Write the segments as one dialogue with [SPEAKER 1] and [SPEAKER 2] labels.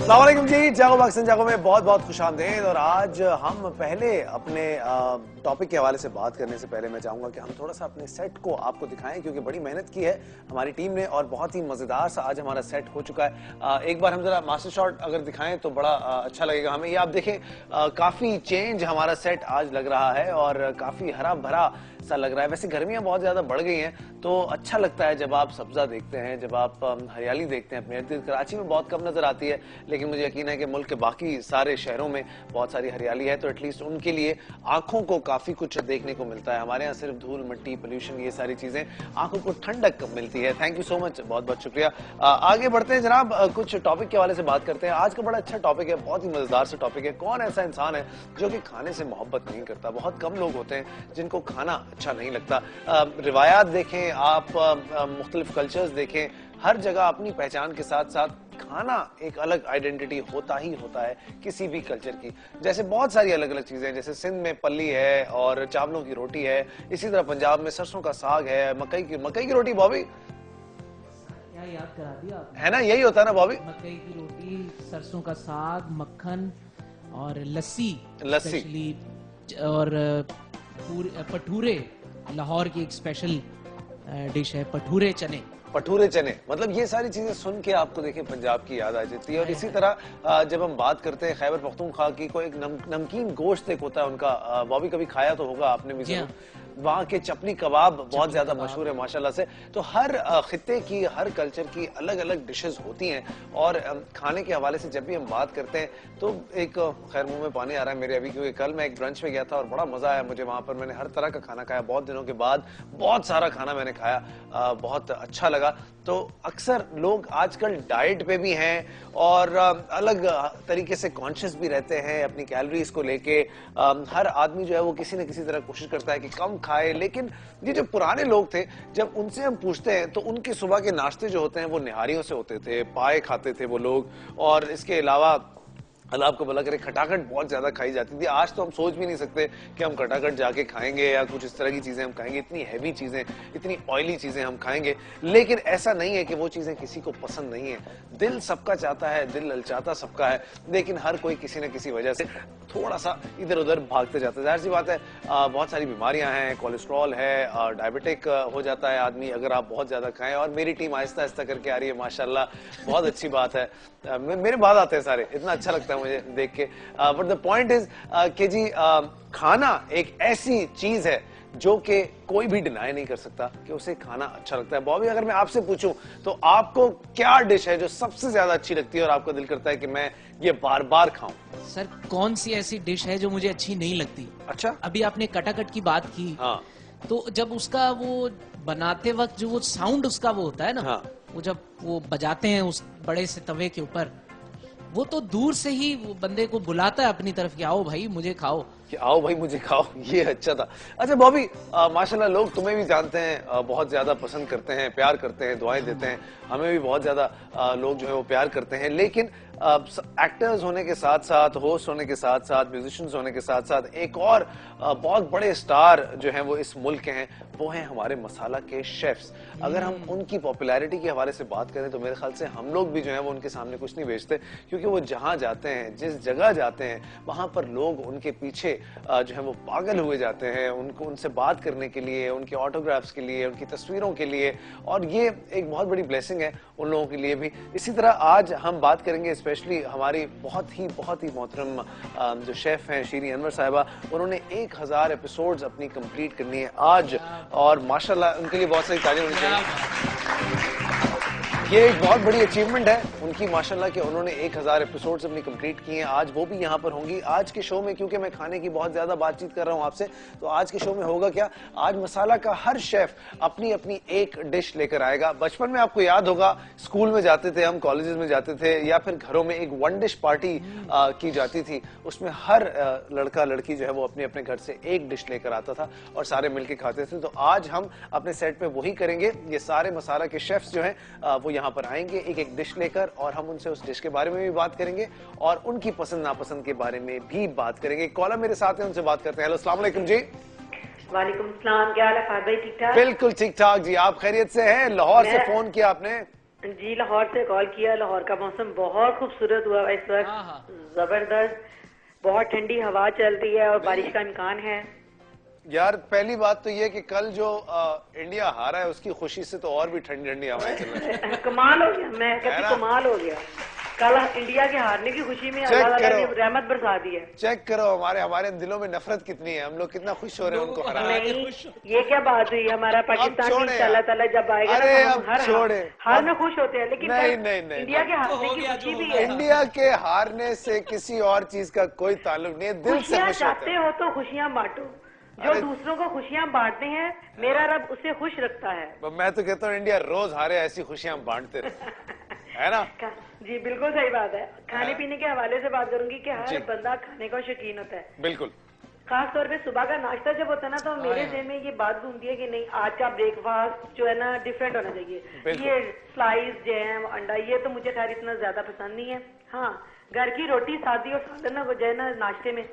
[SPEAKER 1] अस्सलामुअलैकुम जी, जागो पाकिस्तान जागो में बहुत बहुत खुशामदीद। और आज हम पहले अपने टॉपिक के हवाले से बात करने से पहले मैं चाहूंगा कि हम थोड़ा सा अपने सेट को आपको दिखाएं, क्योंकि बड़ी मेहनत की है हमारी टीम ने और बहुत ही मजेदार सा आज हमारा सेट हो चुका है। एक बार हम जरा मास्टर शॉट अगर दिखाएं तो बड़ा अच्छा लगेगा हमें। ये आप देखें, काफी चेंज हमारा सेट आज लग रहा है और काफी हरा भरा सा लग रहा है। वैसे गर्मियां बहुत ज्यादा बढ़ गई हैं तो अच्छा लगता है जब आप सब्जा देखते हैं, जब आप हरियाली देखते हैं अपने इर्द गिर्द। कराची में बहुत कम नजर आती है, लेकिन मुझे यकीन है कि मुल्क के बाकी सारे शहरों में बहुत सारी हरियाली है, तो एटलीस्ट उनके लिए आंखों को काफी कुछ देखने को मिलता है। हमारे यहाँ सिर्फ धूल मिट्टी पोल्यूशन ये सारी चीजें, आंखों को ठंडक मिलती है। थैंक यू सो मच, बहुत बहुत शुक्रिया। आगे बढ़ते हैं जनाब, कुछ टॉपिक के हवाले से बात करते हैं। आज का बड़ा अच्छा टॉपिक है, बहुत ही मजेदार सा टॉपिक है। कौन ऐसा इंसान है जो कि खाने से मोहब्बत नहीं करता? बहुत कम लोग होते हैं जिनको खाना अच्छा नहीं लगता। रिवायात देखें आप, मुख्तलिफ कल्चर्स देखें, हर जगह अपनी पहचान के साथ साथ खाना एक अलग आइडेंटिटी होता ही होता है किसी भी कल्चर की। जैसे बहुत सारी अलग अलग चीजें हैं, जैसे सिंध में पल्ली है और चावलों की रोटी है, इसी तरह पंजाब में सरसों का साग है, मकई की रोटी। बॉबी
[SPEAKER 2] क्या याद करा दिया आपने?
[SPEAKER 1] है ना, यही होता है ना बॉबी?
[SPEAKER 2] मकई की रोटी, सरसों का साग, मक्खन और लस्सी और पठूरे। लाहौर की एक स्पेशल डिश है पठूरे चने।
[SPEAKER 1] मतलब ये सारी चीजें सुन के आपको देखिए पंजाब की याद आ जाती है। और इसी तरह जब हम बात करते हैं खैबर पख्तूनख्वा की, कोई एक नमकीन गोश्त एक होता है उनका, बॉबी कभी खाया तो होगा आपने भी जरूर। वहाँ के चपली कबाब बहुत ज्यादा मशहूर है माशाल्लाह से। तो हर खित्ते की, हर कल्चर की अलग अलग डिशेस होती हैं। और खाने के हवाले से जब भी हम बात करते हैं तो एक, खैर मुंह में पानी आ रहा है मेरे अभी, क्योंकि कल मैं एक ब्रंच में गया था और बड़ा मजा आया मुझे। वहां पर मैंने हर तरह का खाना खाया, बहुत दिनों के बाद बहुत सारा खाना मैंने खाया, बहुत अच्छा लगा। तो अक्सर लोग आजकल डाइट पे भी हैं और अलग तरीके से कॉन्शियस भी रहते हैं अपनी कैलोरीज को लेके। हर आदमी जो है वो किसी न किसी तरह कोशिश करता है कि कम खाए। लेकिन ये जो पुराने लोग थे, जब उनसे हम पूछते हैं तो उनके सुबह के नाश्ते जो होते हैं वो निहारियों से होते थे, पाए खाते थे वो लोग। और इसके अलावा अल्लाह आपको भला करे, खटाखट बहुत ज्यादा खाई जाती थी। आज तो हम सोच भी नहीं सकते कि हम खटाखट जाके खाएंगे या कुछ इस तरह की चीजें हम खाएंगे, इतनी हैवी चीजें, इतनी ऑयली चीजें हम खाएंगे। लेकिन ऐसा नहीं है कि वो चीजें किसी को पसंद नहीं है। दिल सबका चाहता है, दिल ललचाता सबका है, लेकिन हर कोई किसी न किसी वजह से थोड़ा सा इधर उधर भागते जाता है। जाहिर सी बात है, बहुत सारी बीमारियां हैं, कोलेस्ट्रॉल है, डायबिटिक हो जाता है आदमी अगर आप बहुत ज्यादा खाएं। और मेरी टीम आहिस्ता आहिस्ता करके आ रही है माशाल्लाह, बहुत अच्छी बात है। मेरे बाद आते हैं सारे, इतना अच्छा लगता है मुझे देख के। बट द पॉइंट इज कि जी, खाना एक ऐसी चीज है जो कि कोई भी डिनाई नहीं कर सकता कि उसे खाना अच्छा लगता है। बॉबी, अगर मैं आपसे पूछूं तो आपको क्या डिश है जो सबसे ज्यादा अच्छी लगती है और आपका दिल करता है कि मैं ये बार बार खाऊं?
[SPEAKER 2] सर, कौन सी ऐसी डिश है जो मुझे अच्छी नहीं लगती?
[SPEAKER 1] अच्छा,
[SPEAKER 2] अभी आपने कटाकट की बात की।
[SPEAKER 1] हाँ,
[SPEAKER 2] तो जब उसका वो बनाते वक्त जो वो साउंड उसका वो होता है ना,
[SPEAKER 1] हाँ,
[SPEAKER 2] वो जब वो बजाते हैं उस बड़े से तवे के ऊपर, वो तो दूर से ही वो बंदे को बुलाता है अपनी तरफ कि आओ भाई मुझे खाओ,
[SPEAKER 1] कि आओ भाई मुझे खाओ। ये अच्छा था। अच्छा बॉबी, माशाल्लाह लोग तुम्हें भी जानते हैं, बहुत ज्यादा पसंद करते हैं, प्यार करते हैं, दुआएं देते हैं। हमें भी बहुत ज्यादा लोग जो है वो प्यार करते हैं। लेकिन एक्टर्स होने के साथ साथ, होस्ट होने के साथ साथ, म्यूजिशियंस होने के साथ साथ एक और बहुत बड़े स्टार जो हैं वो इस मुल्क के हैं, वो हैं हमारे मसाला के शेफ्स। अगर हम उनकी पॉपुलैरिटी के हवाले से बात करें तो मेरे ख्याल से हम लोग भी जो है वो उनके सामने कुछ नहीं बेचते, क्योंकि वो जहां जाते हैं, जिस जगह जाते हैं, वहां पर लोग उनके पीछे जो है वो पागल हुए जाते हैं, उनको उनसे बात करने के लिए, उनके ऑटोग्राफ्स के लिए, उनकी तस्वीरों के लिए। और ये एक बहुत बड़ी ब्लेसिंग है उन लोगों के लिए भी। इसी तरह आज हम बात करेंगे स्पेशली हमारी बहुत ही मोहतरम जो शेफ हैं शीरी अनवर साहिबा। उन्होंने 1000 एपिसोड्स अपनी कंप्लीट करनी है आज, और माशाल्लाह उनके लिए बहुत सारी तारीफ होनी चाहिए। ये एक बहुत बड़ी अचीवमेंट है उनकी माशाल्लाह कि उन्होंने 1000 एपिसोड्स अपनी कंप्लीट किए हैं। आज वो भी यहाँ पर होंगी। आज के शो में क्योंकि मैं खाने की बहुत ज्यादा बातचीत कर रहा हूँ आपसे, तो आज के शो में होगा क्या, आज मसाला का हर शेफ अपनी अपनी एक डिश लेकर आएगा। बचपन में आपको याद होगा स्कूल में जाते थे हम, कॉलेजेस में जाते थे या फिर घरों में एक वन डिश पार्टी की जाती थी। उसमें हर लड़का लड़की जो है वो अपने अपने घर से एक डिश लेकर आता था और सारे मिलकर खाते थे। तो आज हम अपने सेट पे वही करेंगे। ये सारे मसाला के शेफ्स जो हैं वो यहाँ पर आएंगे एक एक डिश लेकर और हम उनसे उस डिश के बारे में भी बात करेंगे और उनकी पसंद नापसंद के बारे में भी बात करेंगे। कॉलर मेरे साथ हैं, उनसे बात करते हैं। हेलो, अस्सलाम वालेकुम जी।
[SPEAKER 3] वालेकुम सलाम, क्या हाल है फाद भाई? ठीक ठाक?
[SPEAKER 1] बिल्कुल ठीक ठाक जी, आप खैरियत से हैं? लाहौर से फोन किया आपने?
[SPEAKER 3] जी लाहौर से कॉल किया। लाहौर का मौसम बहुत खूबसूरत हुआ इस वक्त, जबरदस्त, बहुत ठंडी हवा चल रही है और बारिश का इम्कान है।
[SPEAKER 1] यार पहली बात तो ये कि कल जो इंडिया हारा है उसकी खुशी से तो और भी ठंडी ठंडी हवाएं चल रही हैं।
[SPEAKER 3] कमाल हो गया, मैं कहती कमाल हो गया। कल इंडिया के हारने की खुशी में अल्लाह ताला ने रहमत बरसा दी है।
[SPEAKER 1] चेक करो हमारे दिलों में नफरत कितनी है, हम लोग कितना खुश हो रहे हैं उनको हरा।
[SPEAKER 3] नहीं, ये क्या बात हुई? हमारा पाकिस्तान अल्लाह ताला जब आएगा ना तो हम हार में खुश होते हैं, लेकिन नहीं, इंडिया के हारने की खुशी भी है।
[SPEAKER 1] इंडिया के हारने से किसी और चीज का कोई ताल्लुक नहीं है, दिल से खुश
[SPEAKER 3] चाहते हो तो खुशियाँ बांटो। जो दूसरों को खुशियाँ बांटते हैं मेरा रब उसे खुश रखता है।
[SPEAKER 1] मैं तो कहता हूँ इंडिया रोज हारे ऐसी खुशियाँ बांटते रहे, है ना?
[SPEAKER 3] जी बिल्कुल सही बात है। खाने पीने के हवाले से बात करूंगी कि हर बंदा खाने का शौकीन होता है।
[SPEAKER 1] बिल्कुल।
[SPEAKER 3] खास तौर पे सुबह का नाश्ता जब होता है ना तो मेरे ज़हन में ये बात घूमती है कि नहीं, आज का ब्रेकफास्ट जो है ना डिफरेंट होना चाहिए। ये स्लाइस, जैम, अंडा ये तो मुझे खैर इतना ज्यादा पसंद नहीं है। हाँ, घर की रोटी सादी और सालन ना जो है ना नाश्ते में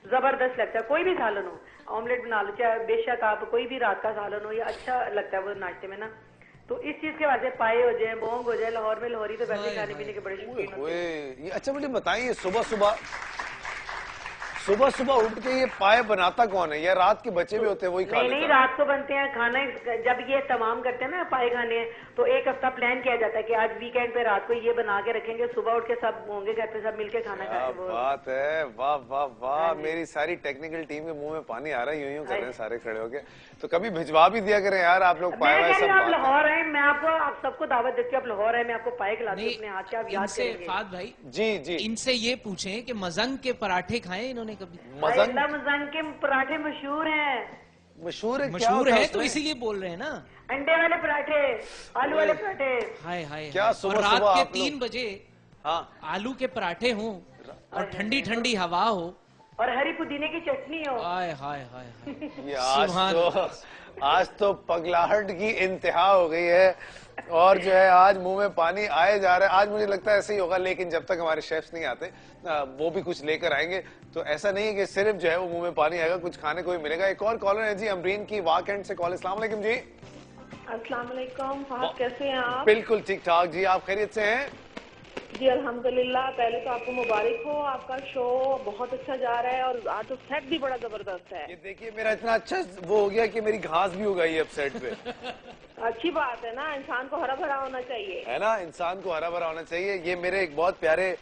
[SPEAKER 3] जबरदस्त लगता है। कोई भी सालन हो, ऑमलेट बना लो, चाहे बेशक आप कोई भी रात का सालन हो, ये अच्छा लगता है वो नाश्ते में ना। तो इस चीज के वजह पाए हो जाए, बोंग हो जाए। लाहौर में लाहौरी तो वैसे खाने पीने के बड़े शौकीन होते हैं।
[SPEAKER 1] ये अच्छा मुझे बताइए, सुबह सुबह उठ के ये पाए बनाता कौन है? या रात के बच्चे भी होते हैं वही खा लेते हैं?
[SPEAKER 3] नहीं, रात को बनते हैं खाना। जब ये तमाम करते हैं ना पाए खाने, तो एक हफ्ता प्लान किया जाता है कि आज वीकेंड पे रात को ये बना के रखेंगे, सुबह उठ के सब होंगे घर पे, सब मिलके खाना खाएंगे।
[SPEAKER 1] बात है, वाह वाह वाह। मेरी सारी टेक्निकल टीम के मुंह में पानी आ रहा है, यूं कर रहे हैं सारे खड़े होके। तो कभी भिजवा भी दिया करें यार आप लोग पाए।
[SPEAKER 3] आप लाहौर आए, मैं आपको आप सबको दावत देती हूँ, आप लाहौर आए, मैं आपको पाए खिलाती हूँ अपने हाथ के। आप याद करेंगे
[SPEAKER 2] फाद भाई?
[SPEAKER 1] जी जी,
[SPEAKER 2] इनसे ये पूछें कि मजंग के पराठे खाए इन्होंने कभी?
[SPEAKER 3] मजंग के पराठे मशहूर हैं।
[SPEAKER 1] मशहूर
[SPEAKER 2] है तो इसीलिए बोल रहे हैं ना।
[SPEAKER 3] अंडे वाले पराठे, आलू वाले पराठे।
[SPEAKER 2] हाय हाय,
[SPEAKER 1] क्या सुबह
[SPEAKER 2] रात
[SPEAKER 1] सुबह
[SPEAKER 2] के
[SPEAKER 1] आप
[SPEAKER 2] 3 बजे
[SPEAKER 1] हाँ
[SPEAKER 2] आलू के पराठे हों और ठंडी ठंडी हवा हो
[SPEAKER 3] और हरी पुदीने की चटनी हो।
[SPEAKER 2] हाय हाय हाय।
[SPEAKER 1] ये आज तो पगलाहट की इंतहा हो गई है और जो है आज मुंह में पानी आए जा रहा है। आज मुझे लगता है ऐसे ही होगा, लेकिन जब तक हमारे शेफ्स नहीं आते वो भी कुछ लेकर आएंगे। तो ऐसा नहीं है कि सिर्फ जो है वो मुंह में पानी आएगा, कुछ खाने को भी मिलेगा। एक और कॉलर है जी, अमरीन की वाक एंड से कॉल। अस्सलाम वालेकुम जी।
[SPEAKER 3] अस्सलाम वालेकुम, कैसे हैं आप?
[SPEAKER 1] बिल्कुल ठीक ठाक जी, आप खैरियत से हैं?
[SPEAKER 3] जी अल्हम्दुलिल्लाह। पहले तो आपको मुबारक हो, आपका शो बहुत अच्छा जा रहा है और आज तो सेट भी बड़ा जबरदस्त है।
[SPEAKER 1] ये देखिए मेरा इतना अच्छा वो हो गया कि मेरी घास भी उगाई अब सेट पे।
[SPEAKER 3] अच्छी बात है ना, इंसान को हरा भरा होना चाहिए,
[SPEAKER 1] है ना? इंसान को हरा भरा होना चाहिए। ये मेरे एक बहुत प्यारे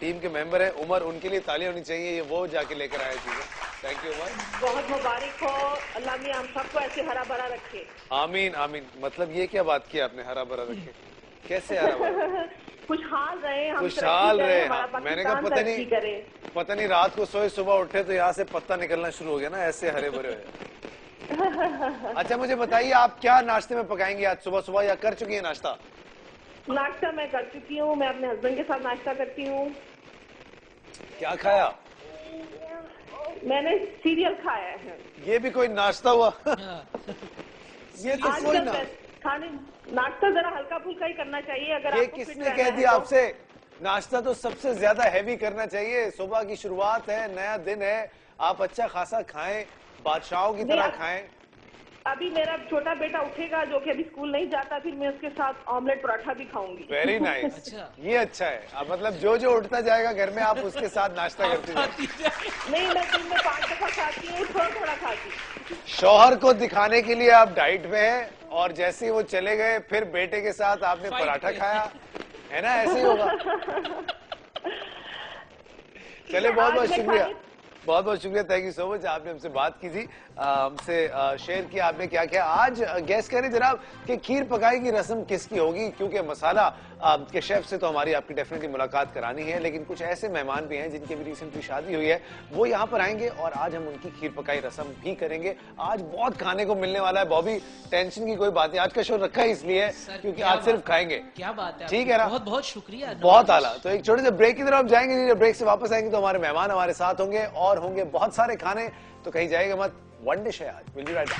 [SPEAKER 1] टीम के मेंबर है उमर, उनके लिए ताली होनी चाहिए, ये वो जाके लेकर आए चीजें। थैंक यू उमर,
[SPEAKER 3] बहुत मुबारक हो। अल्लाह में हम सबको ऐसे हरा भरा रखे।
[SPEAKER 1] आमीन आमीन। मतलब ये क्या बात की आपने, हरा भरा रखे? कैसे हरा भरा?
[SPEAKER 3] खुशहाल रहे हम,
[SPEAKER 1] खुशहाल रहे। मैंने कहा पता नहीं रात को सोए सुबह उठे तो यहाँ से पत्ता निकलना शुरू हो गया ना, ऐसे हरे भरे हुए। अच्छा मुझे बताइए आप क्या नाश्ते में पकाएंगे आज सुबह सुबह, या कर चुकी है नाश्ता?
[SPEAKER 3] नाश्ता मैं कर चुकी हूँ, मैं अपने हस्बैंड के साथ नाश्ता करती हूँ।
[SPEAKER 1] क्या खाया?
[SPEAKER 3] मैंने सीरियल खाया है।
[SPEAKER 1] ये भी कोई नाश्ता हुआ? ये तो कोई
[SPEAKER 3] खाने नाश्ता जरा हल्का फुल्का ही करना चाहिए। अगर
[SPEAKER 1] ये किसने कह दिया आपसे? नाश्ता तो सबसे ज्यादा हैवी करना चाहिए। सुबह की शुरुआत है, नया दिन है, आप अच्छा खासा खाएं, बादशाहों की तरह खाएं।
[SPEAKER 3] अभी मेरा छोटा बेटा उठेगा जो कि अभी स्कूल नहीं जाता, फिर मैं उसके साथ ऑमलेट पराठा भी खाऊंगी।
[SPEAKER 1] Very nice. अच्छा। ये अच्छा है। मतलब जो जो उठता जाएगा घर में आप उसके साथ नाश्ता करती हैं।
[SPEAKER 3] नहीं, मैं दिन में 5 दफा खाती हूँ, थोड़ा थोड़ा खाती।
[SPEAKER 1] शौहर को दिखाने के लिए आप डाइट पे हैं और जैसे ही वो चले गए फिर बेटे के साथ आपने पराठा खाया, है ना? ऐसे ही होगा। चले बहुत बहुत शुक्रिया। बहुत बहुत शुक्रिया, थैंक यू सो मच, आपने हमसे बात की थी, हमसे शेयर किया आपने क्या क्या। आज गैस करें जनाब कि खीर पकाई की रस्म किसकी होगी, क्योंकि मसाला के शेफ से तो हमारी आपकी डेफिनेटली मुलाकात करानी है, लेकिन कुछ ऐसे मेहमान भी हैं जिनकी भी रिसेंटली शादी हुई है, वो यहाँ पर आएंगे और आज हम उनकी खीर पकाई रस्म भी करेंगे। आज बहुत खाने को मिलने वाला है बॉबी, टेंशन की कोई बात नहीं, आज का शो रखा है इसलिए क्योंकि आज सिर्फ खाएंगे।
[SPEAKER 2] क्या बात है,
[SPEAKER 1] ठीक है ना,
[SPEAKER 2] बहुत बहुत शुक्रिया,
[SPEAKER 1] बहुत आला। तो एक छोटे से ब्रेक की तरफ जाएंगे, ब्रेक से वापस आएंगे तो हमारे मेहमान हमारे साथ होंगे और होंगे बहुत सारे खाने, तो कहीं जाएगा मत, वन डिश है आज। Will be right back.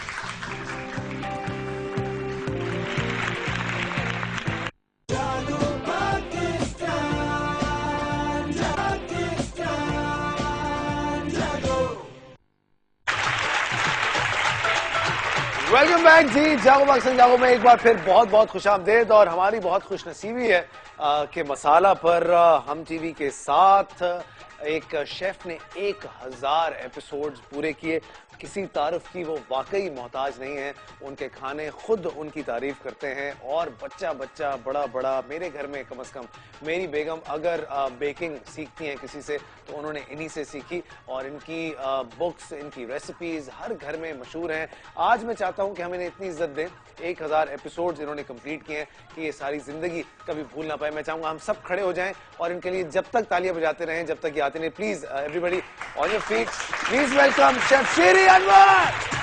[SPEAKER 1] Welcome back जी, जागो पाकिस्तान जागो में एक बार फिर बहुत बहुत खुशामदेद, और हमारी बहुत खुशनसीबी है कि मसाला पर हम टीवी के साथ एक शेफ ने 1000 एपिसोड्स पूरे किए। किसी तारीफ की वो वाकई मोहताज नहीं है, उनके खाने खुद उनकी तारीफ करते हैं, और बच्चा बच्चा बड़ा बड़ा, मेरे घर में कम से कम मेरी बेगम अगर बेकिंग सीखती हैं किसी से तो उन्होंने इन्हीं से सीखी, और इनकी बुक्स, इनकी रेसिपीज हर घर में मशहूर हैं। आज मैं चाहता हूं कि हम इन्हें इतनी इज्जत दें, 1000 एपिसोड्स इन्होंने कंप्लीट किए हैं कि ये सारी जिंदगी कभी भूल ना पाए। मैं चाहूंगा हम सब खड़े हो जाएं और इनके लिए जब तक तालियां बजाते रहें जब तक ये आते नहीं। Please everybody on your feet, please welcome chef शेरी अनवर।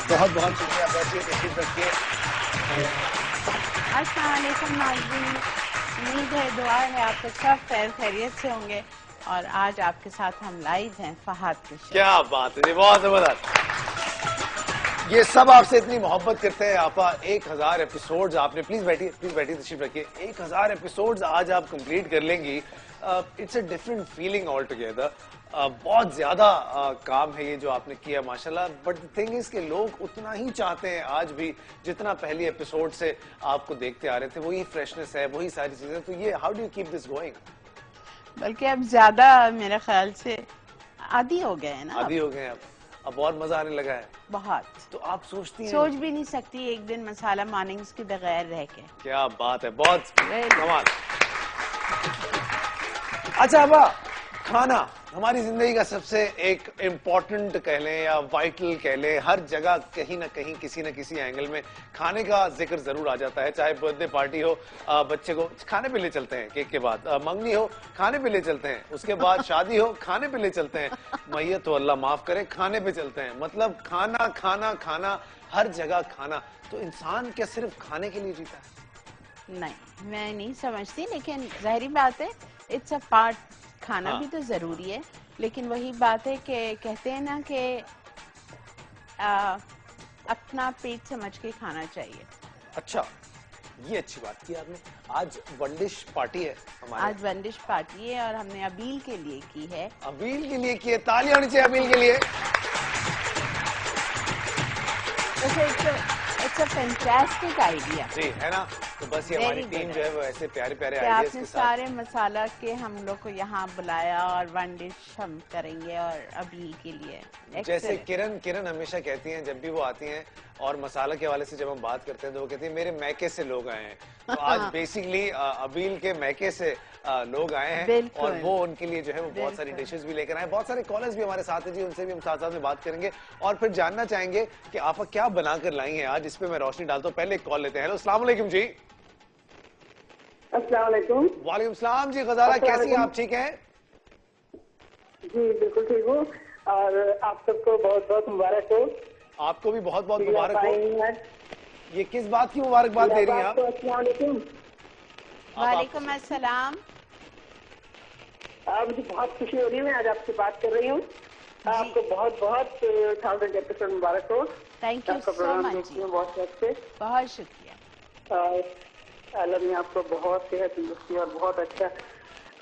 [SPEAKER 1] बहुत बहुत शुक्रिया, बैठिए, तशरीफ रखिए।
[SPEAKER 4] अस्सलाम वालेकुम नाज़रीन, उम्मीद है, दुआ है आप सब खैर खैरियत से होंगे, और आज आपके साथ हम लाइव हैं फहद के शो।
[SPEAKER 1] क्या बात है, बहुत जबरदस्त। ये सब आपसे इतनी मोहब्बत करते हैं आपा। 1000 एपिसोड्स आपने, प्लीज बैठिए, तशरीफ रखिए। 1000 एपिसोड्स आज आप कंप्लीट कर लेंगी। It's a different feeling all together. बहुत ज्यादा काम है ये जो आपने किया माशाल्लाह, बट द थिंग इज कि लोग उतना ही चाहते हैं आज भी जितना पहली एपिसोड से आपको देखते आ रहे थे। वही फ्रेशनेस है, वही सारी चीजें, तो ये how do you keep this going?
[SPEAKER 4] बल्कि अब ज्यादा मेरे ख्याल से आदी हो गए हैं ना,
[SPEAKER 1] आदी हो गए अब और मजा आने लगा है
[SPEAKER 4] बहुत।
[SPEAKER 1] तो आप सोचती हैं,
[SPEAKER 4] सोच भी नहीं सकती एक दिन मसाला मॉर्निंग्स के बगैर रह के।
[SPEAKER 1] क्या बात है, बहुत कमाल। अच्छा अबा, खाना हमारी जिंदगी का सबसे एक इम्पोर्टेंट कह लें या वाइटल कह लें, हर जगह कहीं ना कहीं किसी न किसी एंगल में खाने का जिक्र जरूर आ जाता है। चाहे बर्थडे पार्टी हो, बच्चे को खाने पे ले चलते हैं, केक के बाद मंगनी हो खाने पे ले चलते हैं, उसके बाद शादी हो खाने पे ले चलते हैं, मैयत हो अल्लाह माफ करे खाने पे चलते हैं। मतलब खाना खाना खाना, हर जगह खाना। तो इंसान क्या सिर्फ खाने के लिए जीता है?
[SPEAKER 4] नहीं, मैं नहीं समझती, लेकिन जाहिर बात है इट्स अ पार्ट, खाना भी तो जरूरी है, लेकिन वही बात है कि कहते हैं ना कि अपना पेट समझ के खाना चाहिए।
[SPEAKER 1] अच्छा, ये अच्छी बात की आपने। आज वनडिश पार्टी है हमारे,
[SPEAKER 4] आज वनडिश पार्टी है और हमने अबील के लिए की है।
[SPEAKER 1] अबील के लिए की है, ताली होनी चाहिए अबील के लिए।
[SPEAKER 4] इट्स अ फैंटास्टिक आइडिया,
[SPEAKER 1] जी है ना। तो बस ये हमारी टीम जो है वो ऐसे प्यारे प्यारे
[SPEAKER 4] कि
[SPEAKER 1] आइडियाज
[SPEAKER 4] आपने
[SPEAKER 1] के साथ
[SPEAKER 4] सारे मसाला के हम लोग को यहाँ बुलाया और वन डिश हम करेंगे और अबील के लिए।
[SPEAKER 1] जैसे किरण हमेशा कहती हैं जब भी वो आती हैं और मसाला के हवाले से जब हम बात करते हैं तो वो कहती है मेरे मैके से लोग आए हैं। तो आज बेसिकली अबील के मैके से लोग आए हैं और वो उनके लिए जो है वो बहुत सारी डिशेस भी लेकर आए। बहुत सारे कॉलर्स भी हमारे साथ हैं जी, उनसे भी हम साथ साथ में बात करेंगे और फिर जानना चाहेंगे कि आप क्या बनाकर लाई हैं आज। इस पे मैं रोशनी डालता हूँ, पहले एक कॉल लेते हैं। हेलो, अस्सलाम वालेकुम जी।
[SPEAKER 3] अस्सलाम वालेकुम।
[SPEAKER 1] वालेकुम सलाम जी। गजाला कैसी हैं आप, ठीक हैं?
[SPEAKER 3] जी बिल्कुल ठीक हूँ, और आप सबको बहुत बहुत मुबारक हो।
[SPEAKER 1] आपको भी बहुत बहुत मुबारक हो। ये किस बात की मुबारकबाद दे रही हैं आप?
[SPEAKER 3] अस्सलाम वालेकुम।
[SPEAKER 4] वालेकुम अस्सलाम।
[SPEAKER 3] मुझे बहुत खुशी हो रही है, मैं आज आपसे बात कर रही हूँ। आपको बहुत बहुत 1000 एपिसोड मुबारक हो।
[SPEAKER 4] थैंक यू सो मच,
[SPEAKER 3] बहुत अच्छे,
[SPEAKER 4] बहुत शुक्रिया।
[SPEAKER 3] अल्लाह ने आपको बहुत सेहत तंदुरुस्ती और बहुत अच्छा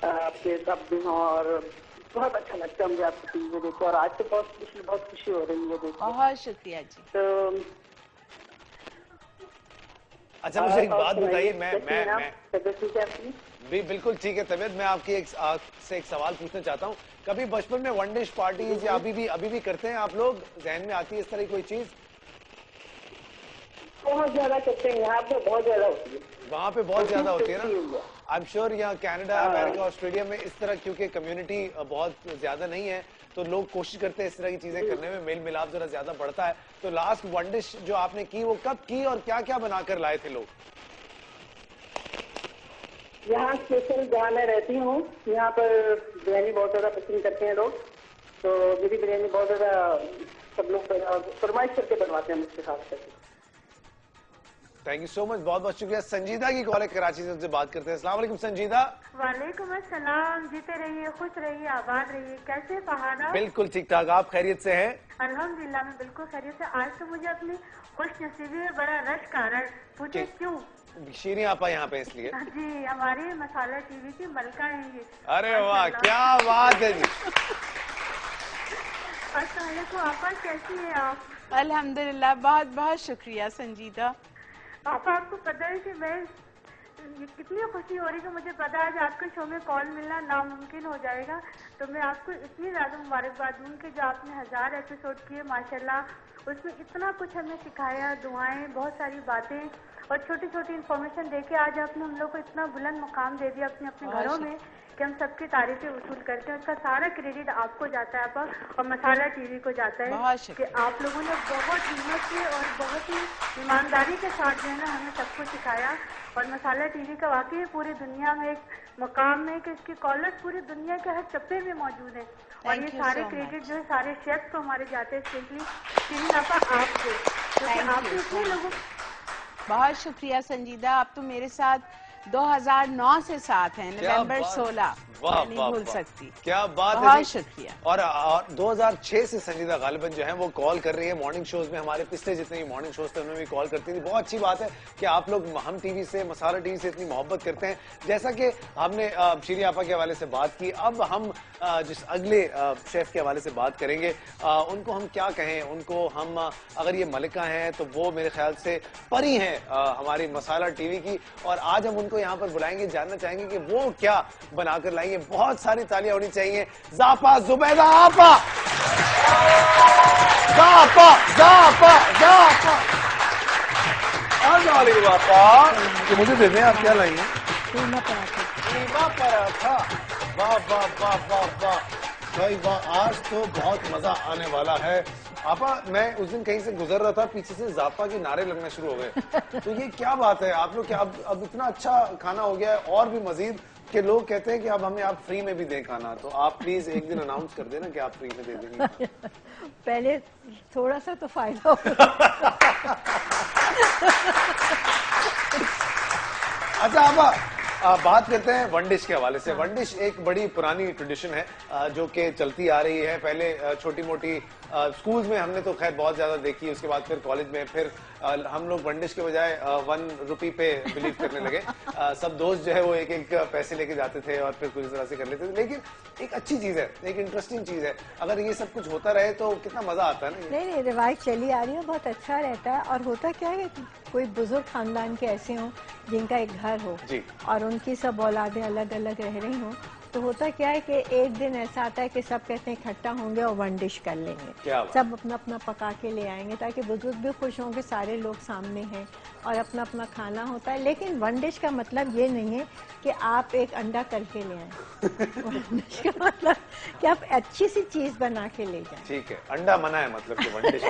[SPEAKER 3] आपके सब दिन हो, और बहुत अच्छा लगता है मुझे आपकी टीवी देखो, और आज तो बहुत खुशी हो रही है देखो।
[SPEAKER 4] बहुत शुक्रिया जी।
[SPEAKER 3] तो
[SPEAKER 1] अच्छा मुझे एक बात बताइए, मैं
[SPEAKER 3] ठीक है आपकी?
[SPEAKER 1] भी बिल्कुल ठीक है तबीयत। मैं आपकी एक सवाल पूछना चाहता हूँ। कभी बचपन में वन डिश पार्टीज या अभी भी करते हैं आप लोग? जहन में आती है इस तरह की कोई चीज?
[SPEAKER 5] बहुत ज्यादा करते हैं, यहाँ पे बहुत ज्यादा होती है।
[SPEAKER 1] वहाँ पे बहुत ज्यादा होती है ना। आई एम श्योर यहाँ कनाडा, अमेरिका, ऑस्ट्रेलिया में इस तरह क्योंकि कम्युनिटी बहुत ज्यादा नहीं है तो लोग कोशिश करते हैं इस तरह की चीजें करने में, मेल मिलाप जरा ज्यादा बढ़ता है। तो लास्ट वन डिश जो आपने की वो कब की और क्या क्या बनाकर लाए थे लोग?
[SPEAKER 5] यहाँ स्पेशल जहाँ मैं रहती हूँ यहाँ पर बिरयानी बहुत ज्यादा पसंद करते हैं लोग, तो मेरी बिरयानी बहुत ज्यादा सब लोग फरमाइश करके बनवाते हैं मुझसे खास करके।
[SPEAKER 1] थैंक यू सो मच, बहुत बहुत शुक्रिया। संजीदा की कॉल है कराची से, उनसे बात करते हैं। अस्सलाम वालेकुम संजीदा।
[SPEAKER 6] वालेकुम अस्सलाम, जीते रहिए, खुश रहिए, आबाद रहिए। कैसे फहाना?
[SPEAKER 1] बिल्कुल ठीक ठाक, आप खैरियत से हैं?
[SPEAKER 6] अल्हम्दुलिल्लाह मैं बिल्कुल खैरियत से। आज तो मुझे अपनी खुश नसीबी में बड़ा रश कारण, पूछे क्यों?
[SPEAKER 1] शीरी आपा यहाँ पे इसलिए।
[SPEAKER 6] जी, हमारे मसाला टीवी की मलका है ये।
[SPEAKER 1] अरे वाह, क्या बात है जी।
[SPEAKER 6] अस्सलाम वालेकुम आपा, कैसी है आप?
[SPEAKER 4] अल्हम्दुलिल्लाह, बहुत बहुत शुक्रिया संजीदा।
[SPEAKER 6] पापा आपको पता है कि मैं कितनी खुशी हो रही है कि मुझे पता है आज आपके शो में कॉल मिलना नामुमकिन हो जाएगा, तो मैं आपको इतनी ज्यादा मुबारकबाद दूँ कि जो आपने 1000 एपिसोड किए माशाल्लाह, उसमें इतना कुछ हमें सिखाया, दुआएं, बहुत सारी बातें और छोटी छोटी इन्फॉर्मेशन देके आज आपने हम लोग को इतना बुलंद मुकाम दे दिया अपने अपने घरों में कि हम सबकी तारीफें वसूल करते हैं। उसका सारा क्रेडिट आपको जाता है आपा, और मसाला टीवी को जाता है कि आप लोगों ने बहुत हिम्मत से और बहुत ही ईमानदारी के साथ जो है ना हमें सबको सिखाया। और मसाला टीवी का वाकई पूरी दुनिया में एक मुकाम है कि इसके कॉलर्स पूरी दुनिया के हर चप्पे में मौजूद है, और ये सारे क्रेडिट जो है सारे शेफ्स को हमारे जाते हैं, स्पेशली शिरीन आपा आपको, क्योंकि आपके इतने लोगों।
[SPEAKER 4] बहुत शुक्रिया संजीदा, आप तो मेरे साथ 2009 से साथ हैं, नवंबर 16। नहीं भूल सकती।
[SPEAKER 1] क्या बात है,
[SPEAKER 4] बहुत शुक्रिया।
[SPEAKER 1] और 2006 से संजीदा गालिबन जो है वो कॉल कर रही है मॉर्निंग शोज में, हमारे पिछले जितने भी मॉर्निंग शोज थे उनमें भी कॉल करती थी। बहुत अच्छी बात है कि आप लोग हम टीवी से, मसाला टीवी से इतनी मोहब्बत करते हैं। जैसा कि हमने शीरी आपा के हवाले से बात की, अब हम जिस अगले शेफ के हवाले से बात करेंगे, उनको हम क्या कहें, उनको हम अगर ये मलिका हैं तो वो मेरे ख्याल से परी हैं हमारी मसाला टीवी की, और आज हम उनको यहाँ पर बुलाएंगे, जानना चाहेंगे कि वो क्या बनाकर लाएंगे। बहुत सारी तालियां होनी चाहिए। जाफा जुबैदा आपा, जाफा जाफा जाफा, आपा मुझे दे दें, आप क्या लाएंगे? कीमा पराठा। वाह वाह वाह वाह वाह भाई वाह, आज तो बहुत मजा आने वाला है। आपा, मैं उस दिन कहीं से गुजर रहा था, पीछे से जाफा के नारे लगने शुरू हो गए, तो ये क्या बात है? आप लोग क्या अब इतना अच्छा खाना हो गया है और भी मजीद कि लोग कहते हैं कि अब हमें आप फ्री में भी दें खाना, तो आप प्लीज एक दिन अनाउंस कर देना कि आप फ्री में दे देंगे।
[SPEAKER 7] पहले थोड़ा सा तो फायदा हो।
[SPEAKER 1] अच्छा आपा, बात करते हैं वन डिश के हवाले से। वन डिश एक बड़ी पुरानी ट्रेडिशन है जो कि चलती आ रही है। पहले छोटी मोटी स्कूल्स में हमने तो खैर बहुत ज्यादा देखी, उसके बाद फिर कॉलेज में फिर हम लोग वन डिश के बजाय 1 रुपी पे बिलीव करने लगे। सब दोस्त जो है वो एक एक पैसे लेके जाते थे और फिर कुछ तरह से कर लेते थे। लेकिन एक अच्छी चीज है, एक इंटरेस्टिंग चीज है, अगर ये सब कुछ होता रहे तो कितना मजा आता है ना।
[SPEAKER 7] नहीं, रिवाज चली आ रही है, बहुत अच्छा रहता है। और होता क्या है कि कोई बुजुर्ग खानदान के ऐसे हों जिनका एक घर हो जी, और उनकी सब औलादें अलग अलग रह रही हों, तो होता क्या है कि एक दिन ऐसा आता है कि सब कहते हैं इकट्ठा होंगे और वन डिश कर लेंगे, सब अपना अपना पका के ले आएंगे ताकि बुजुर्ग भी खुश हों कि सारे लोग सामने हैं और अपना अपना खाना होता है। लेकिन वन डिश का मतलब ये नहीं है कि आप एक अंडा करके ले आए। वन डिश का मतलब कि आप अच्छी सी चीज बना के ले जाए।
[SPEAKER 1] ठीक है, अंडा मना है मतलब कि वन डिश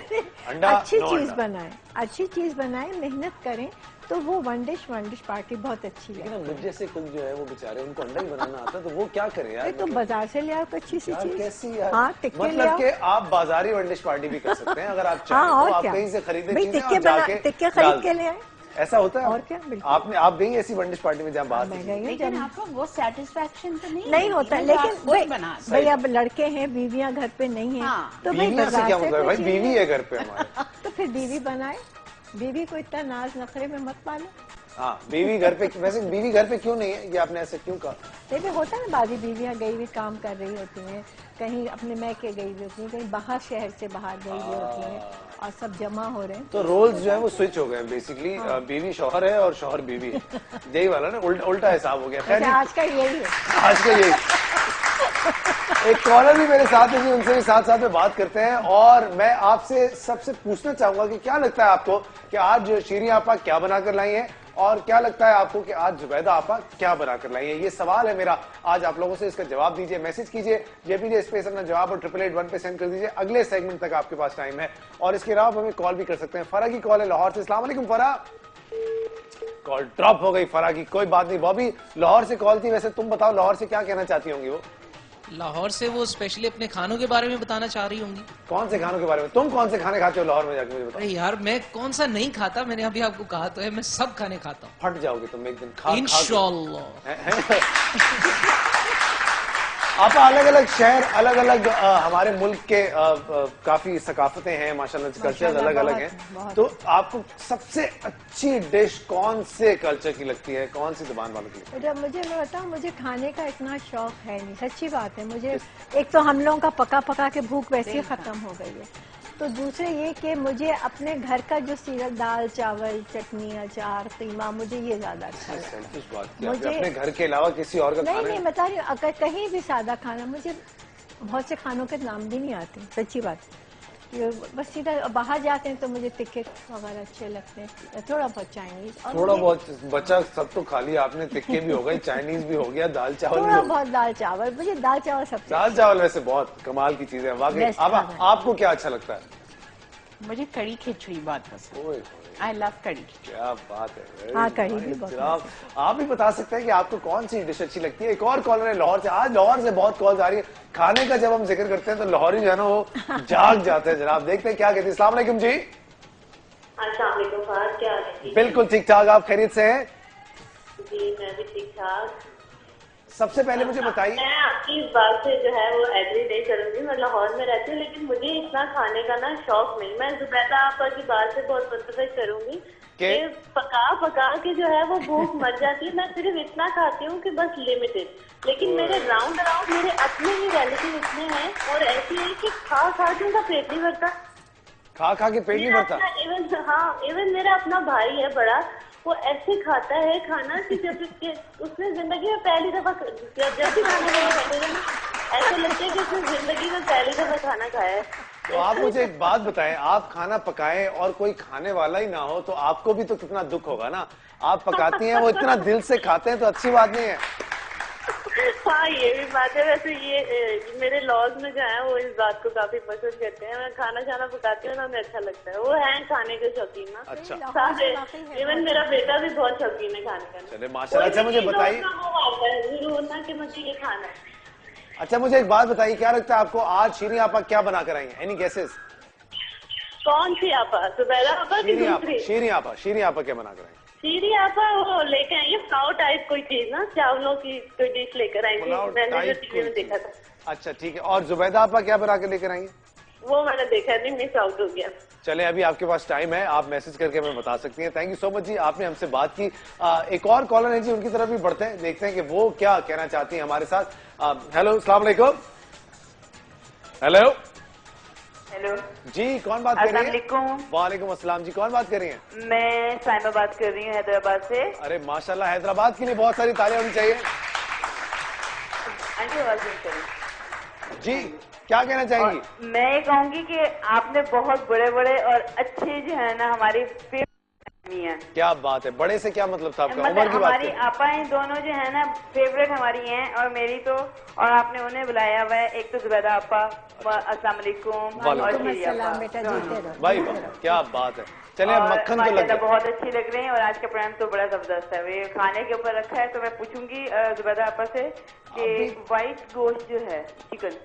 [SPEAKER 1] अंडा
[SPEAKER 7] अच्छी चीज बनाए, अच्छी चीज बनाए, मेहनत करें, तो वो वन डिश पार्टी बहुत अच्छी है।
[SPEAKER 1] मुझ जैसे कुक जो है वो बेचारे, उनको अंडा ही बनाना आता है, तो वो क्या करे यार?
[SPEAKER 7] तो बाजार से ले आओ अच्छी सी चीज।
[SPEAKER 1] कैसी यार?
[SPEAKER 7] हाँ, टिक्के
[SPEAKER 1] मतलब कि आप बाजारी वन डिश पार्टी भी कर सकते हैं अगर आप चाहें।
[SPEAKER 7] हाँ,
[SPEAKER 1] तो आप कहीं से खरीदे
[SPEAKER 7] टिक्के खरीद के ले आए।
[SPEAKER 1] ऐसा होता है?
[SPEAKER 7] और क्या,
[SPEAKER 1] आप गई ऐसी वन डिश पार्टी में जहाँ बात?
[SPEAKER 4] लेकिन आपको वो सेटिस्फेक्शन तो
[SPEAKER 7] नहीं होता। लेकिन भाई अब लड़के हैं, बीवियाँ घर पे नहीं है, तो
[SPEAKER 1] भाई बीवी है घर पे हमारे,
[SPEAKER 7] तो फिर बीवी बनाए। बीवी को इतना नाज नखरे में मत पालो।
[SPEAKER 1] हाँ, बीवी घर पे, वैसे बीवी घर पे क्यों नहीं है, ये आपने ऐसे क्यों कहा?
[SPEAKER 7] नहीं, होता है ना, बाजी बीवियाँ गई हुई काम कर रही होती हैं, कहीं अपने मैके गई हुई होती हैं, कहीं बाहर शहर से बाहर गई हुई होती हैं, और सब जमा हो रहे हैं।
[SPEAKER 1] तो रोल्स जो है वो स्विच हो गए बेसिकली। बीवी शौहर है और शौहर बीवी है, यही वाला ना, उल्टा हिसाब हो गया। खैर,
[SPEAKER 7] आज का यही है,
[SPEAKER 1] आज का यही। एक कॉलर भी मेरे साथ है जी, उनसे भी साथ साथ में बात करते हैं। और मैं आपसे सबसे पूछना चाहूंगा कि क्या लगता है आपको कि आज शीरी आपा क्या बनाकर लाई हैं, और क्या लगता है आपको कि आज जुबैदा आपा क्या बनाकर लाई हैं? ये सवाल है मेरा आज आप लोगों से, इसका जवाब दीजिए, मैसेज कीजिए JPJ स्पेस अपना जवाब और 888 पे सेंड कर दीजिए। अगले सेगमेंट तक आपके पास टाइम है, और इसके अलावा हमें कॉल भी कर सकते हैं। फरा की कॉल है लाहौर से। अस्सलाम वालेकुम फरा। कॉल ड्रॉप हो गई फरा की, कोई बात नहीं। बॉबी लाहौर से कॉल थी, वैसे तुम बताओ लाहौर से क्या कहना चाहती होंगी? वो
[SPEAKER 2] लाहौर से वो स्पेशली अपने खानों के बारे में बताना चाह रही होंगी।
[SPEAKER 1] कौन से खानों के बारे में? तुम कौन से खाने खाते हो लाहौर में जाके मुझे बताओ।
[SPEAKER 2] अरे यार मैं कौन सा नहीं खाता, मैंने अभी आपको कहा तो है मैं सब खाने खाता हूँ।
[SPEAKER 1] फट जाओगे तुम एक दिन खा
[SPEAKER 2] इंशाअल्लाह।
[SPEAKER 1] आप अलग अलग शहर, अलग अलग हमारे मुल्क के काफी सकाफतें हैं माशाल्लाह, कल्चर अलग अलग हैं। तो आपको सबसे अच्छी डिश कौन से कल्चर की लगती है, कौन सी जुबान वालों की?
[SPEAKER 7] मुझे मैं बताऊँ, मुझे खाने का इतना शौक है नहीं, सच्ची बात है। मुझे एक तो हम लोगों का पका पका के भूख वैसे ही खत्म हो गई है, तो दूसरे ये कि मुझे अपने घर का जो सीधा दाल चावल चटनी अचार कीमा, मुझे ये ज्यादा अच्छा लगता है।
[SPEAKER 1] मुझे अपने घर के अलावा किसी और का
[SPEAKER 7] नहीं बता रही हूँ, अगर कहीं भी सादा खाना, मुझे बहुत से खानों के नाम भी नहीं आते, सच्ची बात। बस सीधा बाहर जाते हैं तो मुझे टिक्के वगैरह अच्छे लगते हैं, थोड़ा बहुत चाइनीज,
[SPEAKER 1] थोड़ा बहुत बच्चा सब तो खा लिया आपने, टिक्के भी हो गए, चाइनीज भी हो गया, दाल चावल
[SPEAKER 7] थोड़ा बहुत दाल चावल, मुझे दाल चावल सबसे।
[SPEAKER 1] दाल चावल वैसे बहुत कमाल की चीज है वाकई। अब आपको क्या अच्छा लगता है?
[SPEAKER 4] मुझे कड़ी खिचड़ी बहुत पसंद, आई लव कड़ी।
[SPEAKER 1] क्या बात है।
[SPEAKER 7] हाँ, कड़ी भी बहुत।
[SPEAKER 1] आप भी बता सकते हैं कि आपको कौन सी डिश अच्छी लगती है? एक और कॉलर है लाहौर से। आज लाहौर से बहुत कॉल्स आ रही है, खाने का जब हम जिक्र करते हैं तो लाहौरी जो है ना वो जाग जाते हैं। जनाब देखते हैं क्या कहते हैं। अस्सलाम वालेकुम जी।
[SPEAKER 3] अस्सलाम वालेकुम फहद, क्या हाल है?
[SPEAKER 1] बिल्कुल ठीक ठाक, आप खैरियत से हैं?
[SPEAKER 3] जी मैं भी ठीक ठाक।
[SPEAKER 1] सबसे पहले मुझे बताइए।
[SPEAKER 3] मैं आपकी इस बात से जो है वो एग्री नहीं करूंगी, मैं लाहौर में रहती हूँ, लेकिन मुझे इतना खाने का ना शौक नहीं। मैं जुबैदा आपा की बात से बहुत मुतफिक करूंगी कि पका पका के जो है वो भूख मर जाती है। मैं सिर्फ इतना खाती हूँ कि बस लिमिटेड, लेकिन मेरे राउंड अराउंड मेरे अपने ही रिलेटिव इतने हैं और ऐसे है कि खा खा के उनका पेट नहीं भरता,
[SPEAKER 1] खा खा के पेट नहीं भरता।
[SPEAKER 3] इवन मेरा अपना भाई है बड़ा, वो ऐसे खाता है खाना कि जब उसने जिंदगी में पहली दफा जब भी खाने में बैठे ना, ऐसे लगता है कि उसने जिंदगी में पहली दफा खाना खाया है।
[SPEAKER 1] तो आप मुझे एक बात बताएं, आप खाना पकाएं और कोई खाने वाला ही ना हो तो आपको भी तो कितना दुख होगा ना। आप पकाती हैं, वो इतना दिल से खाते हैं तो अच्छी बात नहीं है।
[SPEAKER 3] हाँ ये भी बात है। वैसे ये मेरे लॉज में जो है वो इस बात को काफी पसंद करते हैं। मैं खाना पकाती हूँ ना, उन्हें अच्छा लगता है। वो है खाने के शौकीन ना। अच्छा। इवन मेरा बेटा भी बहुत शौकीन है खाने का।
[SPEAKER 1] चले माशाल्लाह। अच्छा मुझे बताइए,
[SPEAKER 3] जरूर ना कि मुझे ये खाना है।
[SPEAKER 1] अच्छा मुझे एक बात बताइए, क्या लगता है आपको आज शीरी आपा क्या बना कर आई हैं? Any guesses?
[SPEAKER 3] कौन सी आपा? जुबैदा आपा की दूसरी?
[SPEAKER 1] शीरी आपा क्या बना कर आई?
[SPEAKER 3] शीरी आपा वो लेके आई है फ्लावर टाइप कोई चीज ना, चावलों की कोई डिश लेकर आई थी, मैंने जो टीवी में देखा था।
[SPEAKER 1] अच्छा ठीक है। और जुबैदा आपा क्या बना कर लेकर आई है?
[SPEAKER 3] वो मैंने देखा नहीं, मिस आउट हो गया।
[SPEAKER 1] चले अभी आपके पास टाइम है, आप मैसेज करके हमें बता सकती हैं। थैंक यू सो मच जी, आपने हमसे बात की। एक और कॉलर है जी, उनकी तरफ भी बढ़ते हैं, देखते हैं कि वो क्या कहना चाहती हैं हमारे साथ। हेलो, अस्सलाम वालेकुम। हेलो
[SPEAKER 3] हेलो
[SPEAKER 1] जी, कौन बात कर रही है? वालेकुम अस्सलाम जी, कौन बात कर रही हैं?
[SPEAKER 3] मैं साइमा बात कर रही हूँ हैदराबाद से।
[SPEAKER 1] अरे माशाल्लाह, हैदराबाद के लिए बहुत सारी तालियां होनी चाहिए।
[SPEAKER 3] आंटी आवाज नहीं करें
[SPEAKER 1] जी, क्या कहना चाहेंगी?
[SPEAKER 3] मैं ये कहूंगी कि आपने बहुत बड़े बड़े और अच्छे जो है ना हमारी है।
[SPEAKER 1] क्या बात है, बड़े से क्या मतलब था आपका?
[SPEAKER 3] मतलब
[SPEAKER 1] उम्र की बात
[SPEAKER 3] हमारी आपाएं दोनों जो है ना फेवरेट हमारी हैं, और मेरी तो, और आपने उन्हें बुलाया हुआ है। एक तो जुबैदा आपा, अस्सलाम वालेकुम, और शीरी आपा।
[SPEAKER 7] बेटा जीते रहो।
[SPEAKER 1] भाई क्या बात है। चलिए अब मक्खन तो लग गया।
[SPEAKER 3] बहुत अच्छी लग रही है, और आज का प्रोग्राम तो बड़ा जबरदस्त है। वे खाने के ऊपर रखा है, तो मैं पूछूंगी जुबैदा आपा से कि व्हाइट गोश्त जो है चिकन,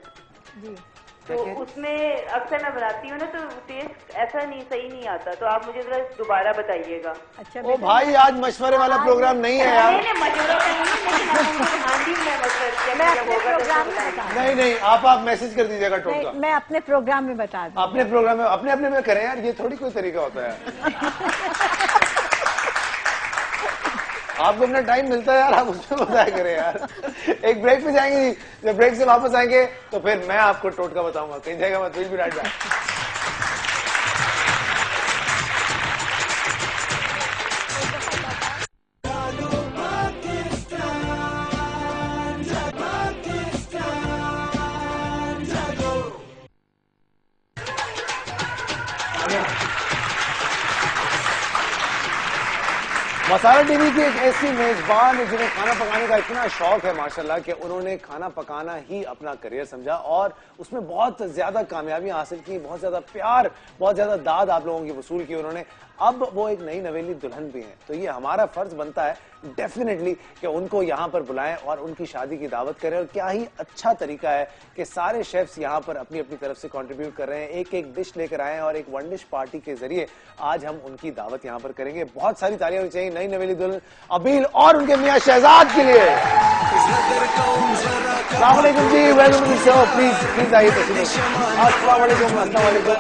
[SPEAKER 3] तो उसमें अक्सर मैं बनाती हूँ ना तो टेस्ट ऐसा नहीं, सही नहीं आता, तो आप मुझे जरा दोबारा बताइएगा।
[SPEAKER 7] अच्छा
[SPEAKER 1] ओ भाई, आज मशवरे वाला प्रोग्राम नहीं है यार। नहीं, आप मैसेज कर दीजिएगा टोटका।
[SPEAKER 7] मैं अपने प्रोग्राम में बता दूँ।
[SPEAKER 1] अपने प्रोग्राम में अपने में करें यार, ये थोड़ी कोई तरीका होता है। आपको अपना टाइम मिलता है यार, आप उसमें बताया करें यार। एक ब्रेक पे जाएंगे जी, जब ब्रेक से वापस आएंगे तो फिर मैं आपको टोटका बताऊंगा, कहीं जाएगा मत, भी राइट बैक। मसाला टीवी की एक ऐसी मेजबान जिन्हें खाना पकाने का इतना शौक है माशाल्लाह कि उन्होंने खाना पकाना ही अपना करियर समझा और उसमें बहुत ज्यादा कामयाबियां हासिल की, बहुत ज्यादा प्यार, बहुत ज्यादा दाद आप लोगों की वसूल की उन्होंने। अब वो एक नई नवेली दुल्हन भी हैं, तो ये हमारा फर्ज बनता है डेफिनेटली कि उनको यहाँ पर बुलाएं और उनकी शादी की दावत करें। और क्या ही अच्छा तरीका है कि सारे शेफ्स यहाँ पर अपनी अपनी तरफ से कंट्रीब्यूट कर रहे हैं, एक एक डिश लेकर आए और एक वन डिश पार्टी के जरिए आज हम उनकी दावत यहाँ पर करेंगे। बहुत सारी तालियां होनी चाहिए नई नवेली दुल्हन अबील और उनके मियां शहजाद के लिए। अस्सलाम वालेकुम जी, welcome to the show. Please please आइए तशरीफ। अस्सलाम वालेकुम, अस्सलाम वालेकुम।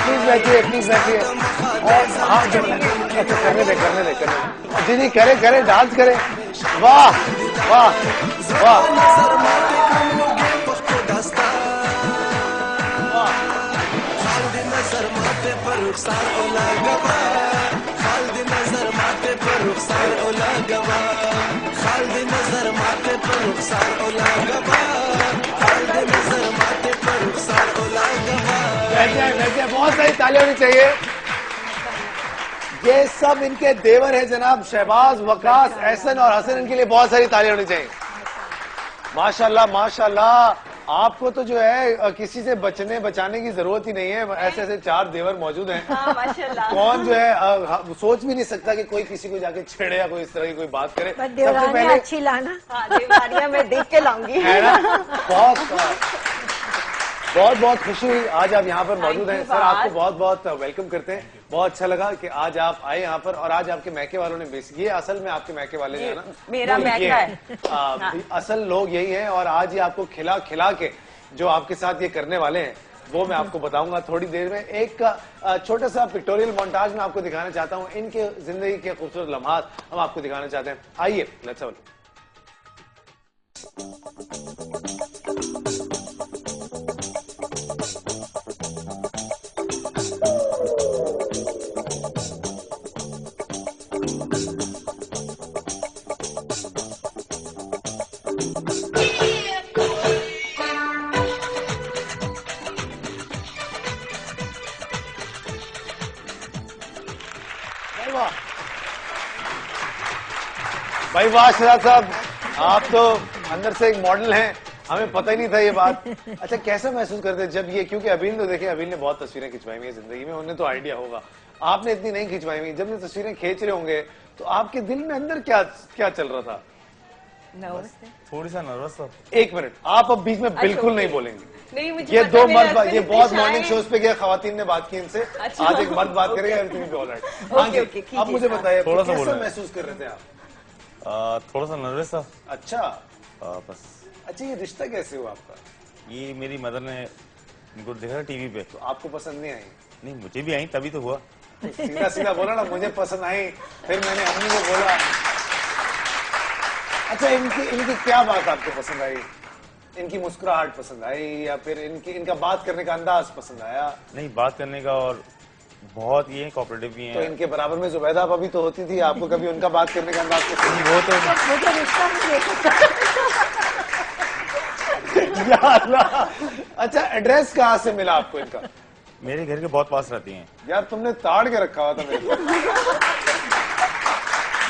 [SPEAKER 1] प्लीज बैठिए, प्लीज बैठिए। और हाँ अच्छा करने दे जी जी, करे करे डांस करे। वाह वाह वाह, बहुत सारी तालियां होनी चाहिए। ये सब इनके देवर है जनाब शहबाज, वकास, एहसन और हसन, इनके लिए बहुत सारी तालियां होनी चाहिए। माशाल्लाह माशाल्लाह, आपको तो जो है किसी से बचाने की जरूरत ही नहीं है, ऐसे ऐसे 4 देवर मौजूद हैं।
[SPEAKER 8] हाँ, माशाल्लाह।
[SPEAKER 1] कौन जो है सोच भी नहीं सकता कि कोई किसी को जाके छेड़े या कोई इस तरह की कोई बात करे। सबसे पहले
[SPEAKER 7] अच्छी लाना।
[SPEAKER 8] हाँ, देवरानियां मैं देख के लाऊंगी।
[SPEAKER 1] है ना, बहुत बहुत खुशी हुई आज आप यहाँ पर मौजूद हैं। सर आपको बहुत बहुत वेलकम करते हैं, बहुत अच्छा लगा कि आज आप आए यहाँ पर। और आज आपके मैके वालों ने बेसिक, ये असल में आपके मैके वाले जो है ना,
[SPEAKER 8] मेरा मैका है।
[SPEAKER 1] असल लोग यही हैं। और आज ये आपको खिला खिला के जो आपके साथ ये करने वाले हैं वो मैं आपको बताऊंगा थोड़ी देर में। एक छोटा सा पिक्टोरियल मोन्टाज में आपको दिखाना चाहता हूँ, इनके जिंदगी के खूबसूरत लम्हात हम आपको दिखाना चाहते हैं। आइए लेट्स हैव अ लुक। भाई वाह शहजाद साहब, आप तो अंदर से एक मॉडल हैं, हमें पता ही नहीं था ये बात। अच्छा कैसा महसूस करते जब ये, क्योंकि अबील तो देखे, अबील ने बहुत तस्वीरें खिंचवाई हुई है जिंदगी में, उन्हें तो आइडिया होगा, आपने इतनी नहीं खिंचवाई हुई। जब ये तस्वीरें खींच रहे होंगे तो आपके दिल में अंदर क्या क्या चल रहा था?
[SPEAKER 9] थोड़ी सा नर्वस था।
[SPEAKER 1] एक मिनट, आप अब बीच में बिल्कुल नहीं बोलेंगे।
[SPEAKER 8] नहीं, मुझे
[SPEAKER 1] ये दो मर्द,
[SPEAKER 8] हस्बैंड
[SPEAKER 1] ये बहुत
[SPEAKER 8] पेश
[SPEAKER 1] मॉर्निंग
[SPEAKER 8] आए।
[SPEAKER 1] शोज पे गया, खवातीन ने बात की इनसे।
[SPEAKER 8] अच्छा।
[SPEAKER 1] आज एक मर्द बात करेगा, एवरीथिंग विल बी ऑलराइट। हाँ जी, अब मुझे बताइए
[SPEAKER 9] थोड़ा सा
[SPEAKER 1] कैसा
[SPEAKER 9] बोलना है।
[SPEAKER 1] महसूस कर रहे थे आप?
[SPEAKER 9] थोड़ा सा नर्वस था।
[SPEAKER 1] अच्छा
[SPEAKER 9] बस।
[SPEAKER 1] अच्छा, ये रिश्ता कैसे हुआ आपका?
[SPEAKER 9] ये मेरी मदर ने इनको देखा टीवी पे,
[SPEAKER 1] तो आपको पसंद नहीं आई?
[SPEAKER 9] नहीं मुझे भी आई, तभी तो हुआ।
[SPEAKER 1] सीधा सीधा बोला ना, मुझे पसंद आई, फिर मैंने अम्मी को बोला। अच्छा, इनकी क्या बात आपको पसंद आई? इनकी मुस्कुराहट पसंद आई या फिर इनका बात करने का अंदाज पसंद आया?
[SPEAKER 9] नहीं, बात करने का, और बहुत ये कोऑपरेटिव भी हैं।
[SPEAKER 1] तो इनके बराबर में जुबैदा अभी तो होती थी, आपको कभी उनका बात करने का अंदाज पसंद नहीं?
[SPEAKER 9] वो तो
[SPEAKER 7] मुझे रिश्ता नहीं देखा।
[SPEAKER 1] या अल्लाह। अच्छा, एड्रेस कहाँ से मिला आपको इनका?
[SPEAKER 9] मेरे घर के बहुत पास रहती हैं।
[SPEAKER 1] यार तुमने ताड़ के रखा हुआ था मेरे को।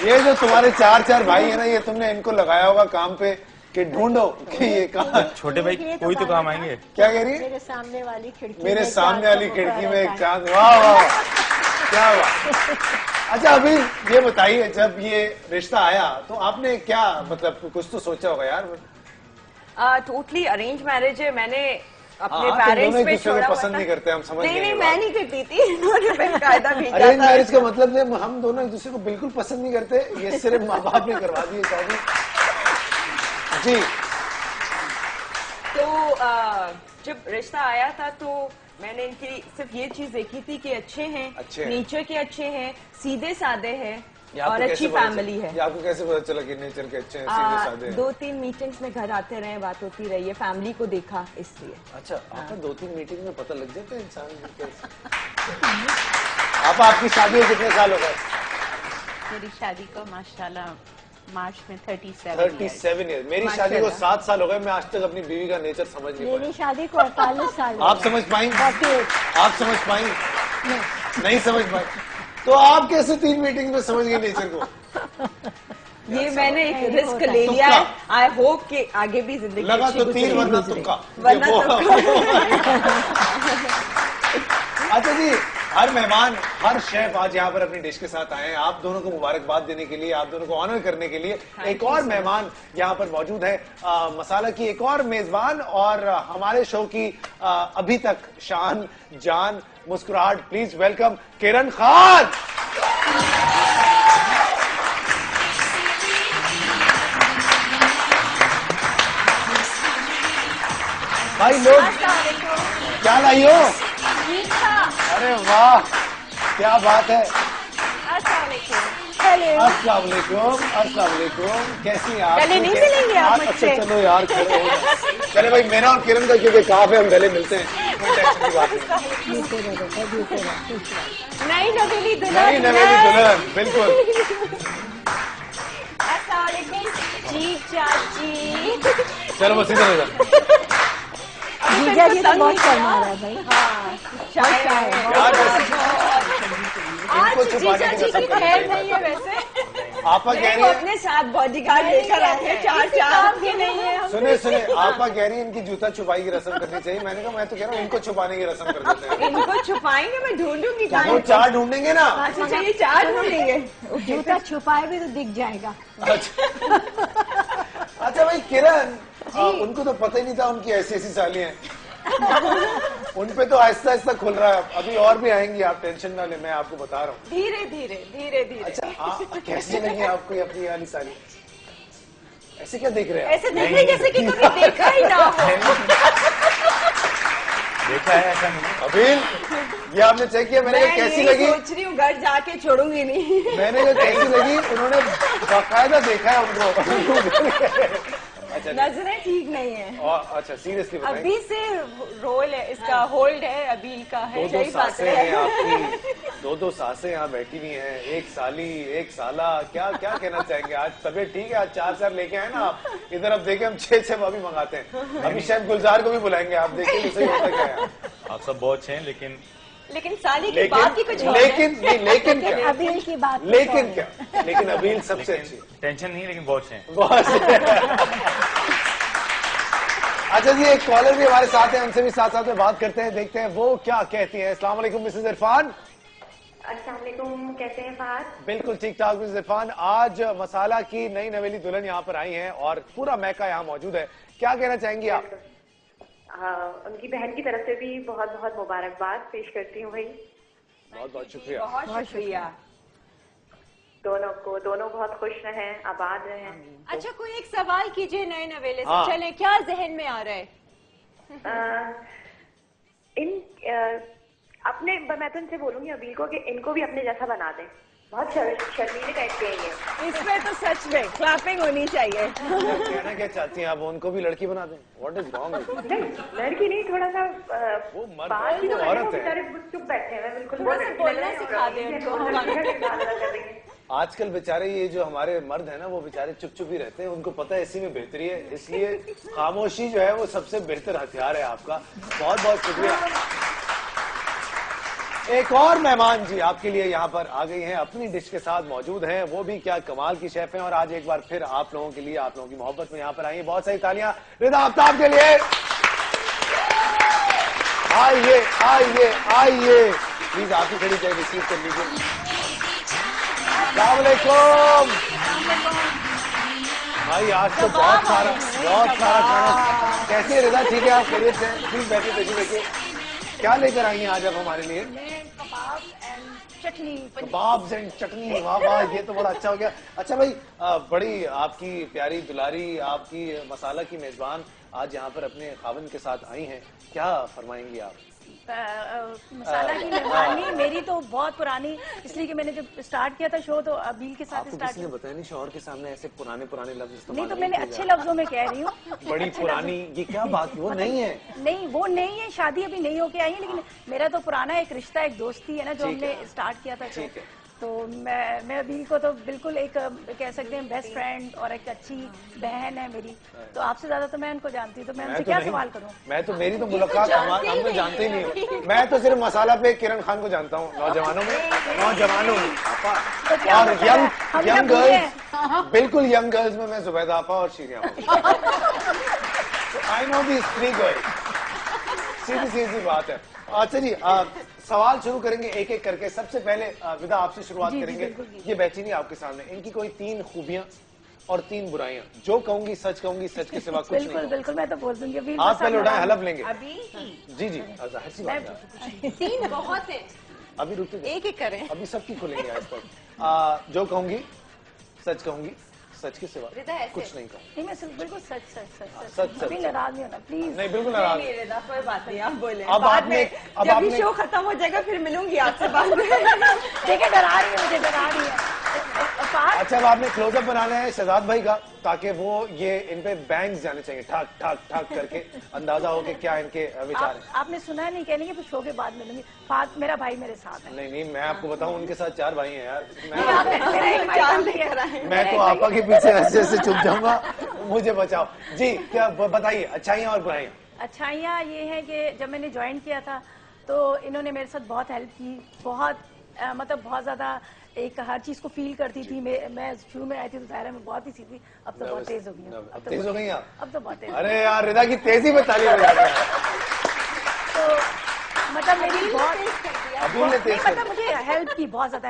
[SPEAKER 1] ये जो तुम्हारे 4 भाई है ना, ये तुमने इनको लगाया होगा काम पे कि ढूंढो कि ये कहाँ।
[SPEAKER 9] छोटे भाई कोई तो काम आएंगे।
[SPEAKER 1] क्या कह रही है?
[SPEAKER 7] मेरे सामने वाली खिड़की
[SPEAKER 1] में एक चांद। वाह वाह, क्या हुआ? अच्छा अभी ये बताइए, जब ये रिश्ता आया तो आपने क्या, मतलब कुछ तो सोचा होगा यार?
[SPEAKER 8] टोटली अरेंज मैरिज है। मैंने अपने
[SPEAKER 1] हाँ,
[SPEAKER 8] पेरेंट्स पे छोड़ा हुआ
[SPEAKER 1] पसंद
[SPEAKER 8] था।
[SPEAKER 1] नहीं करते, हम समझ
[SPEAKER 8] नहीं
[SPEAKER 1] गए।
[SPEAKER 8] मैं नहीं करती थी, इन्होंने बेकायदा भेजा था।
[SPEAKER 1] अरेंज मैरिज का मतलब है हम दोनों एक दूसरे को बिल्कुल पसंद नहीं करते, ये सिर्फ माँ बाप ने करवा दी शादी। जी।
[SPEAKER 8] तो जब रिश्ता आया था तो मैंने इनकी सिर्फ ये चीज देखी थी कि अच्छे हैं, नेचर के अच्छे हैं, सीधे सादे हैं और अच्छी फैमिली है।
[SPEAKER 1] ये आपको कैसे पता चला कि नेचर के अच्छे हैं, सीधे सादे हैं?
[SPEAKER 8] 2-3 मीटिंग्स में घर आते रहे, बात होती रही है, फैमिली को देखा इसलिए।
[SPEAKER 1] अच्छा, आपको 2-3 मीटिंग में पता लग जाता है इंसान कैसे? आपकी शादी कितने साल हो गए?
[SPEAKER 4] मेरी शादी को माशाल्लाह मार्च में 37
[SPEAKER 1] ईयर्स। मेरी शादी को 7 साल हो गए, मैं आज तक अपनी बीवी का नेचर समझ नहीं पाया।
[SPEAKER 7] मेरी शादी को 48 साल।
[SPEAKER 1] आप समझ पाएंगे? आप समझ पाएंगे? नहीं समझ पाए। तो आप कैसे 3 मीटिंग में समझ गए नेचर को?
[SPEAKER 8] ये मैंने एक रिस्क ले लिया है। आई होप कि आगे भी जिंदगी
[SPEAKER 1] लगा तो 3 वरना तुक्का। अच्छा जी, हर मेहमान, हर शेफ आज यहाँ पर अपनी डिश के साथ आए हैं। आप दोनों को मुबारकबाद देने के लिए, आप दोनों को ऑनर करने के लिए एक और मेहमान यहाँ पर मौजूद है, मसाला की एक और मेजबान और हमारे शो की अभी तक शान, जान, मुस्कुराहट। प्लीज वेलकम किरण खान। भाई लोग क्या लाई हो? अरे वाह, क्या बात है। अस्सलाम वालेकुम, कैसी हैं आप?
[SPEAKER 10] गले नहीं मिलेंगे आप मुझसे?
[SPEAKER 1] अच्छा चलो यार, खड़े हो जाओ। चले भाई, मेरा और किरण का क्योंकि काफ है, हम गले मिलते हैं, कोई टेंशन की बात नहीं।
[SPEAKER 10] नई नवेली दुल्हन,
[SPEAKER 1] बिल्कुल।
[SPEAKER 10] अस्सलाम वालेकुम जी चाची।
[SPEAKER 1] चलो बस इधर हो जाओ।
[SPEAKER 7] जीजा जी तो बहुत शर्मा रहा है भाई।
[SPEAKER 8] आज जीजा जी की खैर नहीं है वैसे।
[SPEAKER 1] आपा कह रही है
[SPEAKER 8] अपने साथ बॉडीगार्ड लेकर आते हैं, 4 भी नहीं है।
[SPEAKER 1] सुने आपा कह रही है इनकी जूता छुपाई की रस्म करनी चाहिए। मैंने कहा मैं तो कह रहा हूँ इनको छुपाने की रस्म कर देते हैं।
[SPEAKER 8] इनको छुपाएंगे, मैं ढूंढूंगी।
[SPEAKER 1] वो 4 ढूंढेंगे ना।
[SPEAKER 8] अच्छा ये 4 ढूंढेंगे।
[SPEAKER 7] जूता छुपाए भी तो दिख जाएगा।
[SPEAKER 1] अच्छा भाई किरण, उनको तो पता ही नहीं था उनकी ऐसी साली हैं। उन पे तो आहिस्ता आहिस्ता खुल रहा है। अभी और भी आएंगी, आप टेंशन ना ले, मैं आपको बता रहा हूँ।
[SPEAKER 8] धीरे धीरे।
[SPEAKER 1] अच्छा कैसी लगी आपको ये अपनी वाली साली? ऐसे क्या देख रहे हैं?
[SPEAKER 8] ऐसे देख रहे जैसे कि कभी देखा ही ना हो।
[SPEAKER 9] देखा है ऐसा नहीं।
[SPEAKER 1] अबील, ये आपने चेक किया? मैंने कहा कैसी लगी?
[SPEAKER 8] सोच रही हूँ घर जाके छोड़ूंगी नहीं।
[SPEAKER 1] मैंने कहा कैसी लगी? उन्होंने बाकायदा देखा है उनको। अच्छा,
[SPEAKER 8] नजरें ठीक नहीं है।
[SPEAKER 1] और अच्छा सीरियसली बताएं।
[SPEAKER 8] अभी से रोल है इसका, होल्ड है, अबील का है।
[SPEAKER 1] 2 सासें हैं आपकी, 2 सासें यहाँ बैठी हुई हैं, एक साली, एक साला, क्या क्या कहना चाहेंगे? आज तबीयत ठीक है? आज 4 लेके आए ना आप इधर। अब देखें हम 6 भाभी मंगाते हैं। अभी शायद गुलजार को भी बुलाएंगे, आप देखिए सही होता क्या है।
[SPEAKER 9] आप सब बहुत अच्छे हैं,
[SPEAKER 8] लेकिन साली की बात ही कुछ
[SPEAKER 1] लेकिन क्या?
[SPEAKER 7] अबील की बात।
[SPEAKER 1] लेकिन अबील सबसे अच्छी।
[SPEAKER 9] टेंशन नहीं, लेकिन बहुत अच्छे हैं।
[SPEAKER 1] अच्छा जी, एक कॉलर भी हमारे साथ है, उनसे भी साथ में बात करते हैं, देखते हैं वो क्या कहती हैं। अस्सलाम वालेकुम मिसेस इरफान।
[SPEAKER 11] अस्सलाम वालेकुम, कैसे हैं फात?
[SPEAKER 1] बिल्कुल ठीक ठाक मिसेस इरफान। आज मसाला की नई नवेली दुल्हन यहाँ पर आई हैं और पूरा मैका यहाँ मौजूद है, क्या कहना चाहेंगी आप?
[SPEAKER 11] उनकी बहन की तरफ से भी बहुत बहुत मुबारकबाद पेश करती हूँ भाई।
[SPEAKER 1] बहुत बहुत शुक्रिया।
[SPEAKER 8] बहुत शुक्रिया।
[SPEAKER 11] दोनों बहुत खुश रहें, आबाद रहें।
[SPEAKER 8] अच्छा कोई एक सवाल कीजिए नए नवेले से। चले, क्या जहन में आ रहा है?
[SPEAKER 11] मैं तो इनसे बोलूंगी अबील को कि इनको भी अपने जैसा बना दें। बहुत शर्मीले टाइप के हैं।
[SPEAKER 8] इसमें तो सच में क्लैपिंग होनी चाहिए।
[SPEAKER 1] कहना क्या चाहती हैं आप? उनको भी लड़की बना दें? What is wrong?
[SPEAKER 11] लड़की नहीं, थोड़ा सा
[SPEAKER 1] वो मर्द
[SPEAKER 11] बात ही तो
[SPEAKER 1] है, औरत है।
[SPEAKER 11] चुप बैठे हैं, बिल्कुल
[SPEAKER 8] बोलना सिखा दें उनको।
[SPEAKER 1] आजकल बेचारे ये जो हमारे मर्द है ना, वो बेचारे चुप ही रहते हैं। उनको पता है इसी में बेहतरी है, इसलिए खामोशी जो है वो सबसे बेहतर हथियार है आपका। बहुत बहुत शुक्रिया। एक और मेहमान जी आपके लिए यहाँ पर आ गई हैं, अपनी डिश के साथ मौजूद हैं। वो भी क्या कमाल की शेफ हैं और आज एक बार फिर आप लोगों के लिए, आप लोगों की मोहब्बत में यहाँ पर आई हैं। बहुत सारी तालियां रिदा आफ्ताब के लिए। आइए आइए आइए, प्लीज आप ही खड़ी चाहे रिसीव कर लीजिए। अस्सलाम वालेकुम भाई, आज तो बहुत सारा खाना। कैसी है रिदा? ठीक है, आप खरीद से प्लीज बैठिए, देखिए क्या लेकर आई हैं आज आप हमारे लिए? कबाब्स एंड चटनी। वाह वाह, ये तो बड़ा अच्छा हो गया। अच्छा भाई, बड़ी आपकी प्यारी दुलारी, आपकी मसाला की मेजबान आज यहाँ पर अपने खावन के साथ आई हैं, क्या फरमाएंगी आप?
[SPEAKER 10] मसाला की मेहमानी मेरी तो बहुत पुरानी, इसलिए कि मैंने जब स्टार्ट किया था शो तो अबील के साथ स्टार्ट
[SPEAKER 1] किया। बताया नहीं शौहर के सामने ऐसे पुराने लफ्ज इस्तेमाल
[SPEAKER 10] नहीं, तो मैंने अच्छे लफ्जों में कह रही हूँ।
[SPEAKER 1] बड़ी पुरानी, ये क्या बात? वो नहीं है।
[SPEAKER 10] नहीं, वो नहीं है, शादी अभी नहीं होके आई है, लेकिन मेरा तो पुराना एक रिश्ता, एक दोस्ती है ना, जो हमने स्टार्ट किया था। तो मैं अबील को तो बिल्कुल एक कह सकते हैं बेस्ट फ्रेंड और एक अच्छी बहन है मेरी, तो आपसे ज्यादा तो मैं उनको जानती हूँ, तो मैं उनसे क्या सवाल करूँ?
[SPEAKER 1] मैं तो मेरी तो मुलाकात हम तो जानते ही नहीं हूँ। मैं तो सिर्फ मसाला पे किरण खान को जानता हूँ, नौजवानों में और यंग गर्ल्स, बिल्कुल यंग गर्ल्स में मैं जुबैदा आपा और Shiriya I know the three girls. सीधी बात है। अच्छा जी, सवाल शुरू करेंगे एक एक करके। सबसे पहले विदा आपसे शुरुआत करेंगे। ये बेचैनी आपके सामने, इनकी कोई 3 खूबियां और 3 बुराइयां। जो कहूंगी सच कहूंगी, सच के सिवा कुछ नहीं।
[SPEAKER 10] बिल्कुल बिल्कुल, मैं तो बोल दूंगी।
[SPEAKER 1] आप पहले उठाए, हलफ लेंगे
[SPEAKER 8] अभी।
[SPEAKER 1] जी जाहिर सी बात है।
[SPEAKER 8] 3 बहुत है,
[SPEAKER 1] अभी रुके,
[SPEAKER 8] एक करें,
[SPEAKER 1] अभी सबकी खुलेंगे आज तक। जो कहूंगी सच कहूंगी, सच के सिवा कुछ नहीं कहूँ।
[SPEAKER 10] नहीं, मैं सिर्फ बिल्कुल सच
[SPEAKER 1] सच
[SPEAKER 10] अभी नाराज नहीं होना प्लीज।
[SPEAKER 1] नहीं, बिल्कुल नाराज
[SPEAKER 8] नहीं रिदा, कोई बात नहीं, आप बोले।
[SPEAKER 1] अब आपने
[SPEAKER 8] शो खत्म हो जाएगा फिर मिलूंगी आपसे बाद में।
[SPEAKER 10] ठीक है, डरा रही है मुझे, डरा रही है।
[SPEAKER 1] अच्छा, अब आपने क्लोजअप बनाना है शहजाद भाई का, ताकि वो ये इन पे बैंग्स जाने चाहिए, ठाक ठाक ठाक करके अंदाजा हो कि क्या इनके विचार हैं।
[SPEAKER 10] आपने सुना है नहीं, कहने फिर शो के बाद मिलूंगी। फात मेरा भाई मेरे साथ है।
[SPEAKER 1] नहीं, मैं आपको बताऊं, उनके साथ 4 भाई हैं यार।
[SPEAKER 10] मैं
[SPEAKER 1] तो आपा के पीछे ऐसे ऐसे चुप जाऊंगा, मुझे बचाओ जी। क्या बताइए अच्छाइयाँ और बुराइयाँ?
[SPEAKER 10] अच्छाइयाँ ये है कि जब मैंने ज्वाइन किया था तो इन्होंने मेरे साथ बहुत हेल्प की, बहुत मतलब बहुत ज्यादा एक हर चीज को फील करती थी। मैं शुरू में आई थी तो दायरा में बहुत ही सी थी, अब तो बहुत तेज हो गई।
[SPEAKER 1] अब तेज हो गई आप?
[SPEAKER 10] अब तो बहुत तेज।
[SPEAKER 1] अरे यार, रिदा की तेजी में तालियां बजा रहे हैं।
[SPEAKER 10] तो मतलब मेरी बहुत
[SPEAKER 1] मतलब
[SPEAKER 10] मुझे हेल्प की, बहुत ज्यादा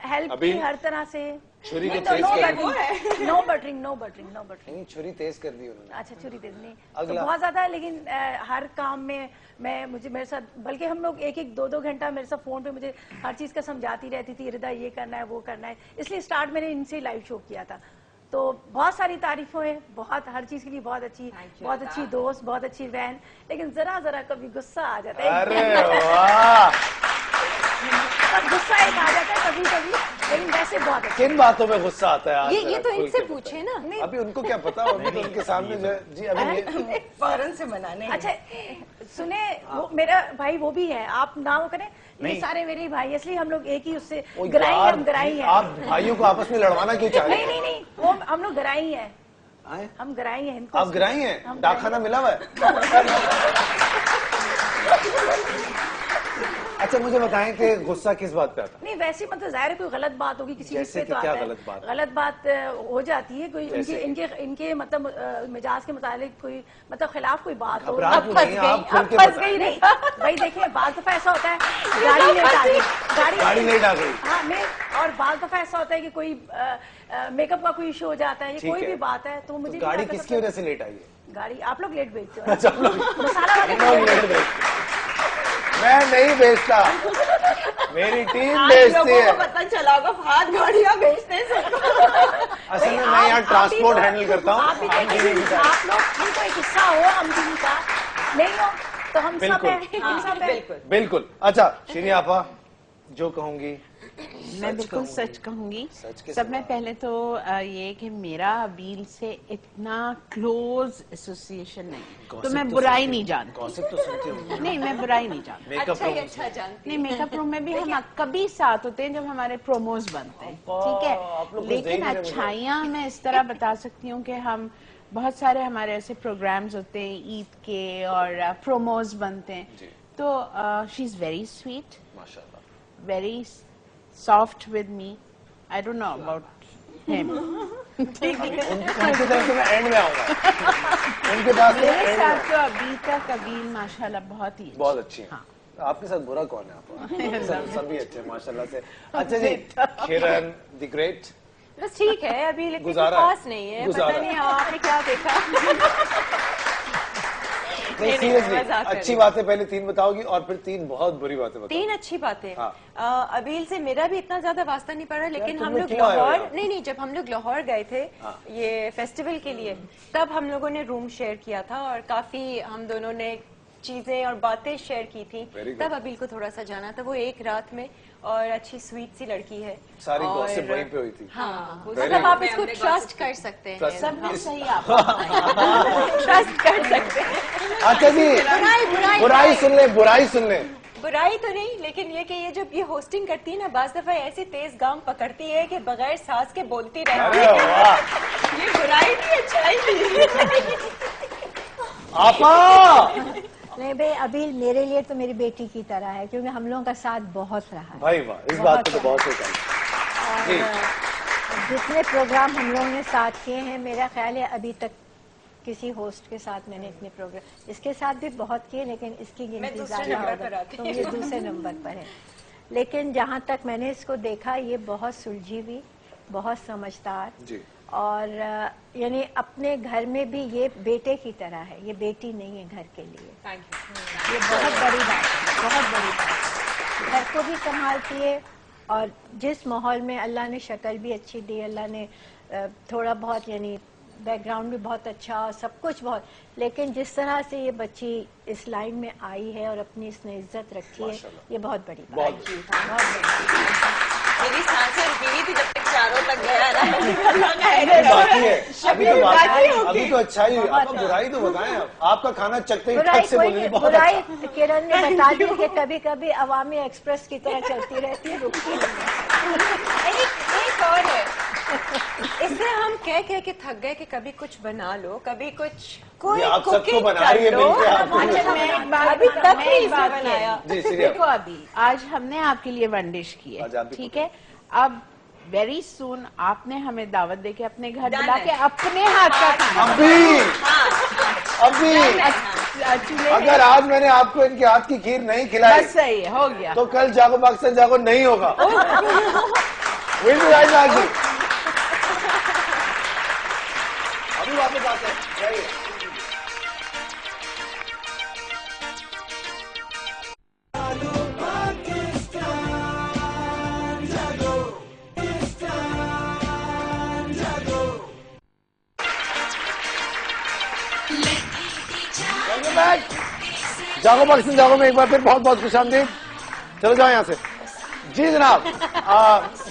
[SPEAKER 10] हेल्प की हर तरह से।
[SPEAKER 1] छुरी को तेज कर दी।
[SPEAKER 10] No buttering.
[SPEAKER 1] नहीं, छुरी तेज कर दी उन्होंने।
[SPEAKER 10] अच्छा, छुरी तेज नहीं तो बहुत ज्यादा, लेकिन हर काम में मेरे साथ, बल्कि हम लोग 1-1, 2-2 घंटा मेरे साथ फोन पे मुझे हर चीज का समझाती रहती थी, रिदा ये करना है, वो करना है। इसलिए स्टार्ट मैंने इनसे लाइव शो किया था। तो बहुत सारी तारीफों है, बहुत हर चीज के लिए बहुत अच्छी दोस्त, बहुत अच्छी बहन, लेकिन जरा कभी गुस्सा आ जाता है।
[SPEAKER 1] अरे वाह,
[SPEAKER 10] गुस्सा एक आ जाता है कभी, लेकिन वैसे बहुत अच्छा।
[SPEAKER 1] किन बातों में गुस्सा आता है?
[SPEAKER 8] ये तो इनसे पूछे ना,
[SPEAKER 1] अभी उनको क्या पता, अभी तो उनके सामने जो है। जी अभी
[SPEAKER 8] फौरन से मनाने।
[SPEAKER 10] अच्छा सुने, वो मेरा भाई वो भी है, आप ना वो करें, ये सारे मेरे भाई, इसलिए हम लोग एक ही उससे गराई है।
[SPEAKER 1] आप भाइयों को आपस में लड़वाना क्यों चाह रहे हैं?
[SPEAKER 10] नहीं, वो हम लोग गराई है, हम गराई है इनको।
[SPEAKER 1] आप गराई हैं? डाकखाना मिला हुआ है? अच्छा, मुझे बताएं कि गुस्सा किस बात पे आता है?
[SPEAKER 10] नहीं, वैसे मतलब जाहिर है कोई गलत बात होगी किसी
[SPEAKER 1] जैसे
[SPEAKER 10] पे, तो
[SPEAKER 1] क्या
[SPEAKER 10] आता
[SPEAKER 1] गलत बात?
[SPEAKER 10] गलत बात हो जाती है, कोई इनके मतलब मिजाज के मुताबिक कोई मतलब खिलाफ कोई बात हो।
[SPEAKER 1] अब
[SPEAKER 10] फंस गई नहीं भाई, देखिए बाल दफा ऐसा होता है गाड़ी लेट आ गई। हाँ, और बाल दफा ऐसा होता है कि कोई मेकअप का कोई इशू हो जाता है, ये कोई भी बात है, तो मुझे
[SPEAKER 1] गाड़ी किसकी वजह से लेट आई है?
[SPEAKER 10] गाड़ी आप लोग लेट भेजते हो, मसाला वाले
[SPEAKER 1] मैं नहीं बेचता, मेरी टीम बेचती है।
[SPEAKER 8] पता चला होगा, हाथ गाड़ियाँ बेचते हैं।
[SPEAKER 1] असल में मैं यहाँ ट्रांसपोर्ट हैंडल करता हूँ।
[SPEAKER 10] आप लोग कोई हिस्सा हो हम टीम का, नहीं हो तो हम सब है।
[SPEAKER 1] बिल्कुल। अच्छा शीरी आपा, जो कहूंगी
[SPEAKER 4] मैं बिल्कुल सच कहूंगी। सब में पहले तो ये कि मेरा अबील से इतना क्लोज एसोसिएशन नहीं, तो मैं बुराई नहीं जानती। नहीं, मैं बुराई नहीं जानती।
[SPEAKER 8] अच्छा जानती।
[SPEAKER 4] नहीं, मेकअप रूम में भी हम कभी साथ होते हैं जब हमारे प्रोमोज बनते हैं, ठीक है। लेकिन अच्छाइयाँ मैं इस तरह बता सकती हूँ कि हम बहुत सारे हमारे ऐसे प्रोग्राम्स होते हैं ईद के और प्रोमोज बनते हैं, तो she is very sweet, very soft with me. I don't know about him.
[SPEAKER 1] ठीक है, उनकी तरफ से मैं एंड में आऊंगा। उनके पास
[SPEAKER 4] मेरे साथ तो अभी तक अबील माशाल्लाह बहुत ही
[SPEAKER 1] बहुत अच्छी है। आपके साथ बुरा कौन है? आप सभी अच्छे माशाल्लाह से। अच्छा जी, किरण द ग्रेट,
[SPEAKER 8] बस ठीक है, अभी लेकिन खास नहीं है, पता नहीं आपने क्या देखा।
[SPEAKER 1] नहीं, सीरियसली अच्छी बातें पहले 3 बताओगी और फिर 3 बहुत बुरी बातें बताओगी।
[SPEAKER 8] 3 अच्छी बातें।
[SPEAKER 1] हाँ।
[SPEAKER 8] अबील से मेरा भी इतना ज्यादा वास्ता नहीं पड़ा, लेकिन हम लोग लाहौर नहीं, जब हम लोग लाहौर गए थे ये फेस्टिवल के लिए, तब हम लोगों ने रूम शेयर किया था और काफी हम दोनों ने चीजें और बातें शेयर की थी। तब अबील को थोड़ा सा जाना था, वो एक रात में, और अच्छी स्वीट सी लड़की है,
[SPEAKER 1] सारी गॉसिप वहीं पे हुई थी।
[SPEAKER 8] हाँ, मतलब आप इसको ट्रस्ट कर सकते हैं,
[SPEAKER 4] सब में सही आप
[SPEAKER 8] ट्रस्ट कर सकते हैं।
[SPEAKER 1] अच्छा जी, बुराई सुन ले,
[SPEAKER 8] बुराई तो नहीं, लेकिन ये कि ये जब ये होस्टिंग करती है ना, बाज दफा ऐसी तेज गाम पकड़ती है कि बगैर सांस के बोलती रहती है। ये बुराई नहीं, अच्छाई नहीं।
[SPEAKER 1] आपा
[SPEAKER 7] नहीं भाई, अभी मेरे लिए तो मेरी बेटी की तरह है, क्योंकि हम लोगों का साथ बहुत रहा है
[SPEAKER 1] भाई वाह, इस बात पे तो बहुत सही।
[SPEAKER 7] और जितने प्रोग्राम हम लोगों ने साथ किए हैं, मेरा ख्याल है अभी तक किसी होस्ट के साथ मैंने इतने प्रोग्राम, इसके साथ भी बहुत किए, लेकिन इसकी गिनती ज्यादा होगा तो ये दूसरे नंबर पर है। लेकिन जहाँ तक मैंने इसको देखा, ये बहुत सुलझी हुई, बहुत समझदार जी। और यानी अपने घर में भी ये बेटे की तरह है, ये बेटी नहीं है घर के लिए। ये बहुत बड़ी बात है, बहुत बड़ी बात है। घर को भी संभालती है और जिस माहौल में अल्लाह ने शक्ल भी अच्छी दी, अल्लाह ने थोड़ा बहुत यानी बैकग्राउंड भी बहुत अच्छा, सब कुछ बहुत, लेकिन जिस तरह से ये बच्ची इस लाइन में आई है और अपनी इसने इज्जत रखी है, ये बहुत बड़ी बात है।
[SPEAKER 8] मेरी सांसें रुकी थी जब तक चारों तक गया ना।
[SPEAKER 1] बाकी है, अभी तो अच्छा ही, आप बुराई तो बताएं आप। आपका खाना चखते ही ठक से बोलेंगे बहुत
[SPEAKER 7] बुराई
[SPEAKER 1] अच्छा।
[SPEAKER 7] किरण ने बता दी कि कभी कभी अवामी एक्सप्रेस की तरह चलती रहती है, रुकती नहीं।
[SPEAKER 8] एक और है, इससे हम कह कह के थक गए कि कभी कुछ बना लो, कभी कुछ कोई
[SPEAKER 1] आप सबको बना रही है
[SPEAKER 4] अभी तक नहीं बनाया।
[SPEAKER 7] देखो
[SPEAKER 4] अभी आज हमने आपके लिए वन डिश की है, ठीक है, अब वेरी सून आपने हमें दावत देके अपने घर बुला के अपने हाथ का खाना।
[SPEAKER 1] अभी अगर आज मैंने आपको इनके हाथ की खीर नहीं खिलाई,
[SPEAKER 4] बस सही है, हो गया,
[SPEAKER 1] तो कल जागो पाकिस्तान जागो नहीं होगा। अभी वापस आते हैं। जागो पाकिस्तान जागो में एक बार फिर बहुत बहुत खुशामदीद। चलो जाओ यहाँ से। जी जनाब,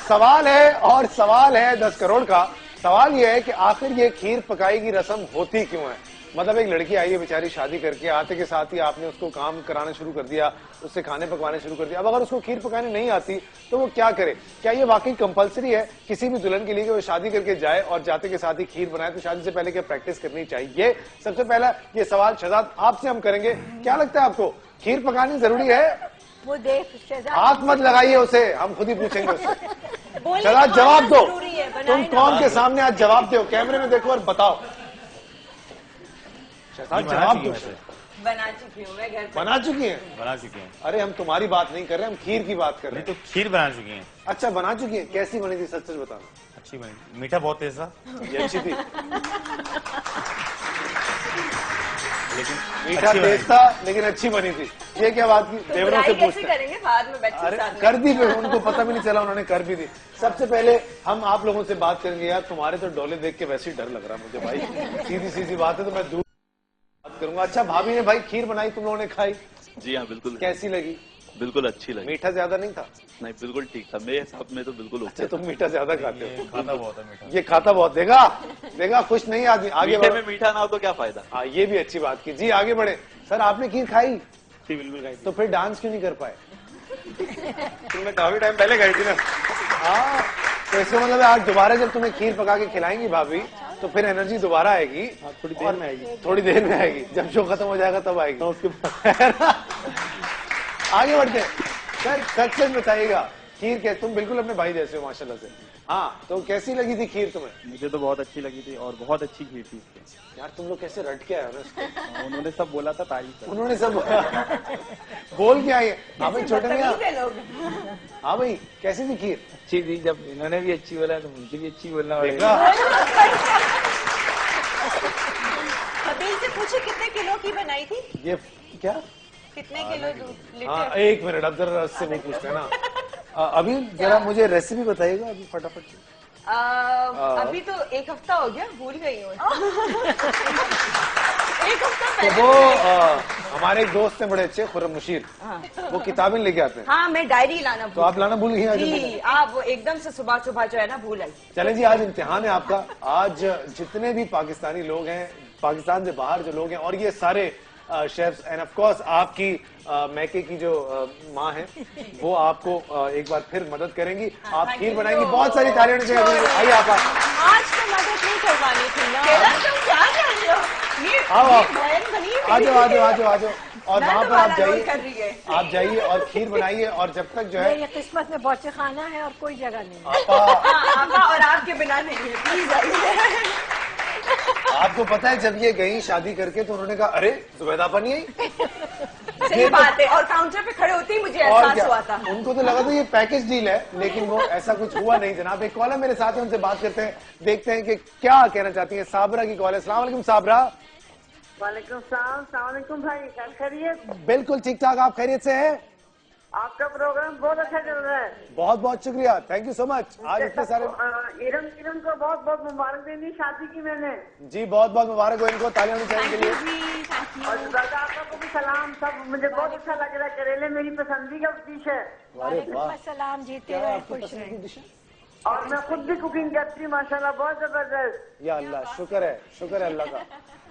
[SPEAKER 1] सवाल है, और सवाल है 10 करोड़ का। सवाल ये है कि आखिर ये खीर पकाई की रस्म होती क्यों है? मतलब एक लड़की आई है बेचारी, शादी करके आते के साथ ही आपने उसको काम कराना शुरू कर दिया, उससे खाने पकवाने शुरू कर दिया। अब अगर उसको खीर पकाने नहीं आती तो वो क्या करे? क्या ये वाकई कंपलसरी है किसी भी दुल्हन के लिए कि वो शादी करके जाए और जाते के साथ ही खीर बनाए? तो शादी से पहले क्या प्रैक्टिस करनी चाहिए? सबसे पहला ये सवाल शहजाद आपसे हम करेंगे। क्या लगता है आपको, खीर पकानी जरूरी है?
[SPEAKER 7] वो देख शहजाद,
[SPEAKER 1] हाथ मत लगाइए उसे, हम खुद ही पूछेंगे उससे। शहजाद जवाब दो, तुम कौन के सामने आज जवाब दो, कैमरे में देखो और बताओ। जवाब दो।
[SPEAKER 8] बना चुकी हूँ मैं घर पे।
[SPEAKER 1] बना चुकी हैं?
[SPEAKER 9] बना चुकी हैं।
[SPEAKER 1] अरे हम तुम्हारी बात नहीं कर रहे, हम खीर की बात कर रहे हैं।
[SPEAKER 9] तो खीर बना चुकी हैं।
[SPEAKER 1] अच्छा बना चुकी हैं, कैसी बनी थी सच सच बताना।
[SPEAKER 9] अच्छी बनी, मीठा बहुत तेज था।
[SPEAKER 1] ये अच्छी थी,
[SPEAKER 9] लेकिन
[SPEAKER 1] मीठा तेज था लेकिन अच्छी बनी थी। ये क्या बात की? देवरों से पूछते
[SPEAKER 8] करेंगे बाद में बैठ।
[SPEAKER 1] अरे कर दी, उनको पता भी नहीं चला, उन्होंने कर भी दी। सबसे पहले हम आप लोगों से बात करेंगे। यार तुम्हारे तो डोले देख के वैसे ही डर लग रहा मुझे भाई, सीधी सीधी बात है, तो मैं दूर बात करूंगा। अच्छा भाभी ने भाई खीर बनाई, तुम लोगों ने खाई?
[SPEAKER 12] जी हाँ बिल्कुल।
[SPEAKER 1] कैसी लगी?
[SPEAKER 12] बिल्कुल अच्छी लगी।
[SPEAKER 1] मीठा ज्यादा नहीं था?
[SPEAKER 12] नहीं बिल्कुल ठीक था, मेरे हिसाब में तो बिल्कुल ओके।
[SPEAKER 1] अच्छा तुम मीठा ज्यादा खाते हो?
[SPEAKER 9] खाता बहुत है मीठा।
[SPEAKER 1] ये खाता बहुत, देखा खुश नहीं आदमी। आगे
[SPEAKER 12] मीठे में मीठा ना हो तो क्या फायदा।
[SPEAKER 1] हाँ ये भी अच्छी बात की। जी आगे बढ़े। सर आपने खीर खाई?
[SPEAKER 9] जी बिल्कुल खाई।
[SPEAKER 1] तो फिर डांस क्यों नहीं कर पाए?
[SPEAKER 9] तुमने काफी टाइम पहले खाई थी ना।
[SPEAKER 1] हाँ तो इसका मतलब आज दोबारा जब तुम्हें खीर पका के खिलाएंगी भाभी तो फिर एनर्जी दोबारा आएगी।
[SPEAKER 9] थोड़ी देर में आएगी।
[SPEAKER 1] थोड़ी देर में आएगी, जब शो खत्म हो जाएगा तब आएगी। आगे बढ़ते हैं। सर सच सच बताइएगा, खीर क्या, तुम बिल्कुल अपने भाई जैसे हो माशाल्लाह से। हाँ तो कैसी लगी थी खीर तुम्हें?
[SPEAKER 13] मुझे तो बहुत अच्छी लगी थी और बहुत अच्छी खीर थी इसकी।
[SPEAKER 1] यार तुम लोग कैसे रट के आए हो?
[SPEAKER 13] उन्होंने सब बोला था तारीफ।
[SPEAKER 1] उन्होंने सब बोल के आए। हाँ भाई छोटे भैया, हाँ भाई कैसी थी खीर?
[SPEAKER 13] अच्छी थी, जब इन्होंने भी अच्छी बोला तो मुझे भी अच्छी बोलना पड़ेगा।
[SPEAKER 8] कपिल से पूछे कितने किलो की बनाई थी?
[SPEAKER 1] ये क्या
[SPEAKER 8] कितने किलो दूध?
[SPEAKER 1] हाँ एक मिनट, अब जरा से वो पूछते हैं ना। अभी जरा मुझे रेसिपी बताइएगा अभी फटाफट से।
[SPEAKER 8] अभी तो एक हफ्ता हो गया, भूल गई हूँ। एक हफ्ता
[SPEAKER 1] तो
[SPEAKER 8] पहले।
[SPEAKER 1] वो हमारे एक दोस्त हैं बड़े अच्छे, खुर्रम मुशीर, वो किताबें लेके आते हैं।
[SPEAKER 8] हाँ मैं डायरी लाना
[SPEAKER 1] तो आप लाना भूल गई आज?
[SPEAKER 8] जी आप वो एकदम से सुबह सुबह जो है ना भूल आई।
[SPEAKER 1] चलें जी, आज इम्तिहान है आपका। आज जितने भी पाकिस्तानी लोग हैं, पाकिस्तान से बाहर जो लोग हैं, और ये सारे शेफ्स एंड ऑफ कोर्स आपकी मैके की जो माँ है वो आपको एक बार फिर मदद करेंगी। आप खीर बनाएंगी। बहुत सारी तालियां होनी चाहिए। आइए आप
[SPEAKER 8] आज तो मदद नहीं करवानी थी ना। तुम क्या कर रहे हो?
[SPEAKER 1] आ जाओ और वहाँ पर आप जाइए और खीर बनाइए और जब तक जो है
[SPEAKER 7] मेरी किस्मत में बहुत से खाना है और कोई जगह नहीं है।
[SPEAKER 8] आपा और आपके बिना नहीं है, प्लीज आइए।
[SPEAKER 1] आपको पता है जब ये गई शादी करके तो उन्होंने कहा अरे जुबैदा नहीं आई।
[SPEAKER 8] सही बात है। और काउंटर पे खड़े होते ही मुझे एहसास हुआ था।
[SPEAKER 1] उनको तो लगा था ये पैकेज डील है, लेकिन वो ऐसा कुछ हुआ नहीं जनाब। एक कॉल है मेरे साथ है, उनसे बात करते हैं, देखते हैं कि क्या कहना चाहती है। साबरा की कॉल है। अस्सलाम वालेकुम साबरा।
[SPEAKER 5] वालेकुम सलाम भाई, क्या खैरियत?
[SPEAKER 1] बिल्कुल ठीक ठाक, आप खैरियत से हैं?
[SPEAKER 5] आपका प्रोग्राम बहुत अच्छा चल रहा है।
[SPEAKER 1] बहुत बहुत शुक्रिया, थैंक यू सो मच। आज इतने सारे
[SPEAKER 5] इरम को बहुत बहुत मुबारक देनी शादी की मैंने।
[SPEAKER 1] जी बहुत बहुत मुबारक हो इनको, तालियां होनी चाहिए के लिए।
[SPEAKER 5] और दादा आपका को भी सलाम। सब मुझे बहुत अच्छा लग रहा है। करेले मेरी पसंदीदा डिश है।
[SPEAKER 7] वालेकुम सलाम, जीते रहे, खुश रहे।
[SPEAKER 5] और मैं खुद भी कुकिंग करती हूँ माशाल्लाह, बहुत जबरदस्त।
[SPEAKER 1] या अल्लाह, शुक्र है अल्लाह का।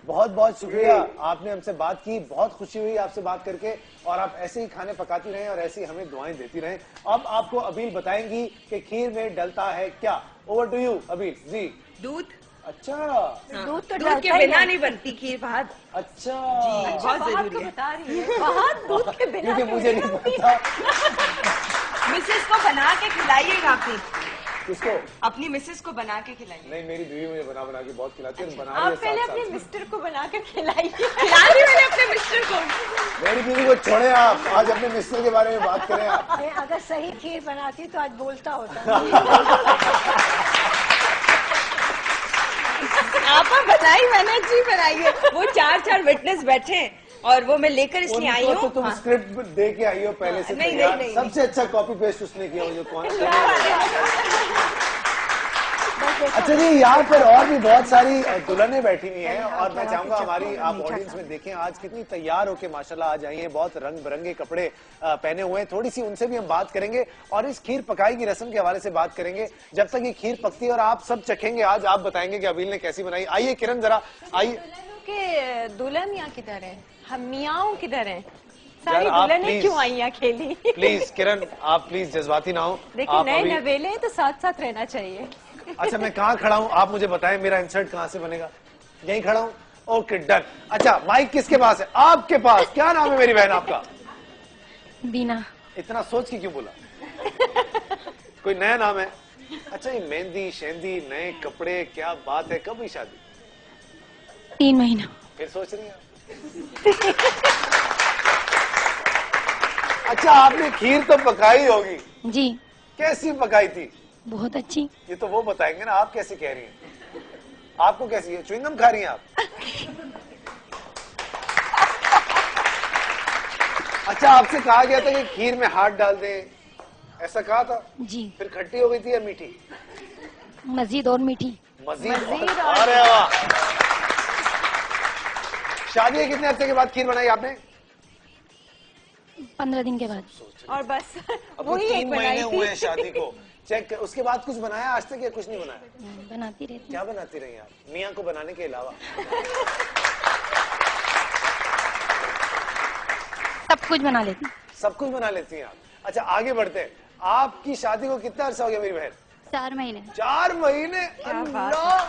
[SPEAKER 1] बहुत बहुत शुक्रिया, आपने हमसे बात की, बहुत खुशी हुई आपसे बात करके। और आप ऐसे ही खाने पकाती रहें और ऐसे ही हमें दुआएं देती रहें। अब आपको अबील बताएंगी कि खीर में डलता है क्या। ओवर टू यू अबील जी।
[SPEAKER 8] दूध।
[SPEAKER 1] अच्छा,
[SPEAKER 8] दूध के बिना नहीं बनती खीर फहद।
[SPEAKER 1] अच्छा
[SPEAKER 8] जी, बहुत जरूरी है। बता रही है फहद दूध के बिना,
[SPEAKER 1] क्योंकि मुझे नहीं पता।
[SPEAKER 8] मिसेस को बना के खिलाइएगा अपनी।
[SPEAKER 1] किसको?
[SPEAKER 8] अपनी मिसेस को बना के खिलाइए।
[SPEAKER 1] नहीं, मेरी बीवी मुझे बना के बहुत खिलाती है। बना
[SPEAKER 8] आप पहले अपने मिस्टर को बना कर खिलाइए। खिलाई मैंने अपने मिस्टर को।
[SPEAKER 1] मेरी बीवी को छोड़े आप, आज अपने मिस्टर के बारे में बात करें आप।
[SPEAKER 7] अगर सही खीर बनाती तो आज बोलता होता।
[SPEAKER 8] आप बनाई मैंने जी बनाई है। वो 4 विटनेस बैठे और वो मैं लेकर इसलिए आई हूँ।
[SPEAKER 1] तो तुम स्क्रिप्ट दे के आई हो पहले से।
[SPEAKER 8] नहीं,
[SPEAKER 1] सबसे अच्छा कॉपी पेस्ट उसने किया जो कौन। अच्छा जी, यहाँ पर और भी बहुत सारी दुल्हनें बैठी हुई हैं और मैं चाहूंगा हमारी आप ऑडियंस में देखें आज कितनी तैयार होके माशाल्लाह आज आई हैं। बहुत रंग बिरंगे कपड़े पहने हुए हैं। थोड़ी सी उनसे भी हम बात करेंगे और इस खीर पकाई की रस्म के हवाले से बात करेंगे। जब तक ये खीर पकती है और आप सब चखेंगे, आज आप बताएंगे कि अबील ने कैसी बनाई। आइए किरण जरा आइए।
[SPEAKER 8] दुल्हन यहाँ किधर है? हम मियाँ किधर है? सारी दुल्हनें क्यों आई अकेली?
[SPEAKER 1] प्लीज किरण, आप प्लीज जज्बाती ना हो।
[SPEAKER 8] देखिए नए नवेले हैं तो साथ साथ रहना चाहिए।
[SPEAKER 1] अच्छा मैं कहाँ खड़ा हूँ आप मुझे बताएं, मेरा इंसर्ट कहाँ से बनेगा? यहीं खड़ा हूँ, ओके डन। अच्छा माइक किसके पास है? आपके पास। क्या नाम है मेरी बहन आपका?
[SPEAKER 14] बीना।
[SPEAKER 1] इतना सोच के क्यों बोला? कोई नया नाम है? अच्छा ये मेहंदी शेंदी नए कपड़े, क्या बात है। कब हुई शादी?
[SPEAKER 14] 3 महीना।
[SPEAKER 1] फिर सोच रही हैं? अच्छा आपने खीर तो पकाई होगी?
[SPEAKER 14] जी।
[SPEAKER 1] कैसी पकाई थी?
[SPEAKER 14] बहुत अच्छी।
[SPEAKER 1] ये तो वो बताएंगे ना, आप कैसे कह रही हैं? आपको कैसी है? च्युइंगम खा रही हैं आप? अच्छा आपसे कहा गया था कि खीर में हाथ डाल दें, ऐसा कहा था?
[SPEAKER 14] जी।
[SPEAKER 1] फिर खट्टी हो गई थी या मीठी?
[SPEAKER 14] मजीद और मीठी।
[SPEAKER 1] मजीद। अरे वाह। शादी के कितने हफ्ते के बाद खीर बनाई आपने?
[SPEAKER 14] 15 दिन के बाद।
[SPEAKER 8] और बस
[SPEAKER 1] वही 3 महीने हुए शादी को। चेक कर, उसके बाद कुछ बनाया आज तक या कुछ नहीं बनाया?
[SPEAKER 14] बनाती रहती।
[SPEAKER 1] क्या बनाती रही आप मियाँ को बनाने के अलावा?
[SPEAKER 14] सब कुछ बना लेती।
[SPEAKER 1] सब कुछ बना लेती हैं आप। अच्छा आगे बढ़ते हैं। आपकी शादी को कितना अर्सा हो गया मेरी बहन?
[SPEAKER 14] 4 महीने।
[SPEAKER 1] 4 महीने? अल्लाह।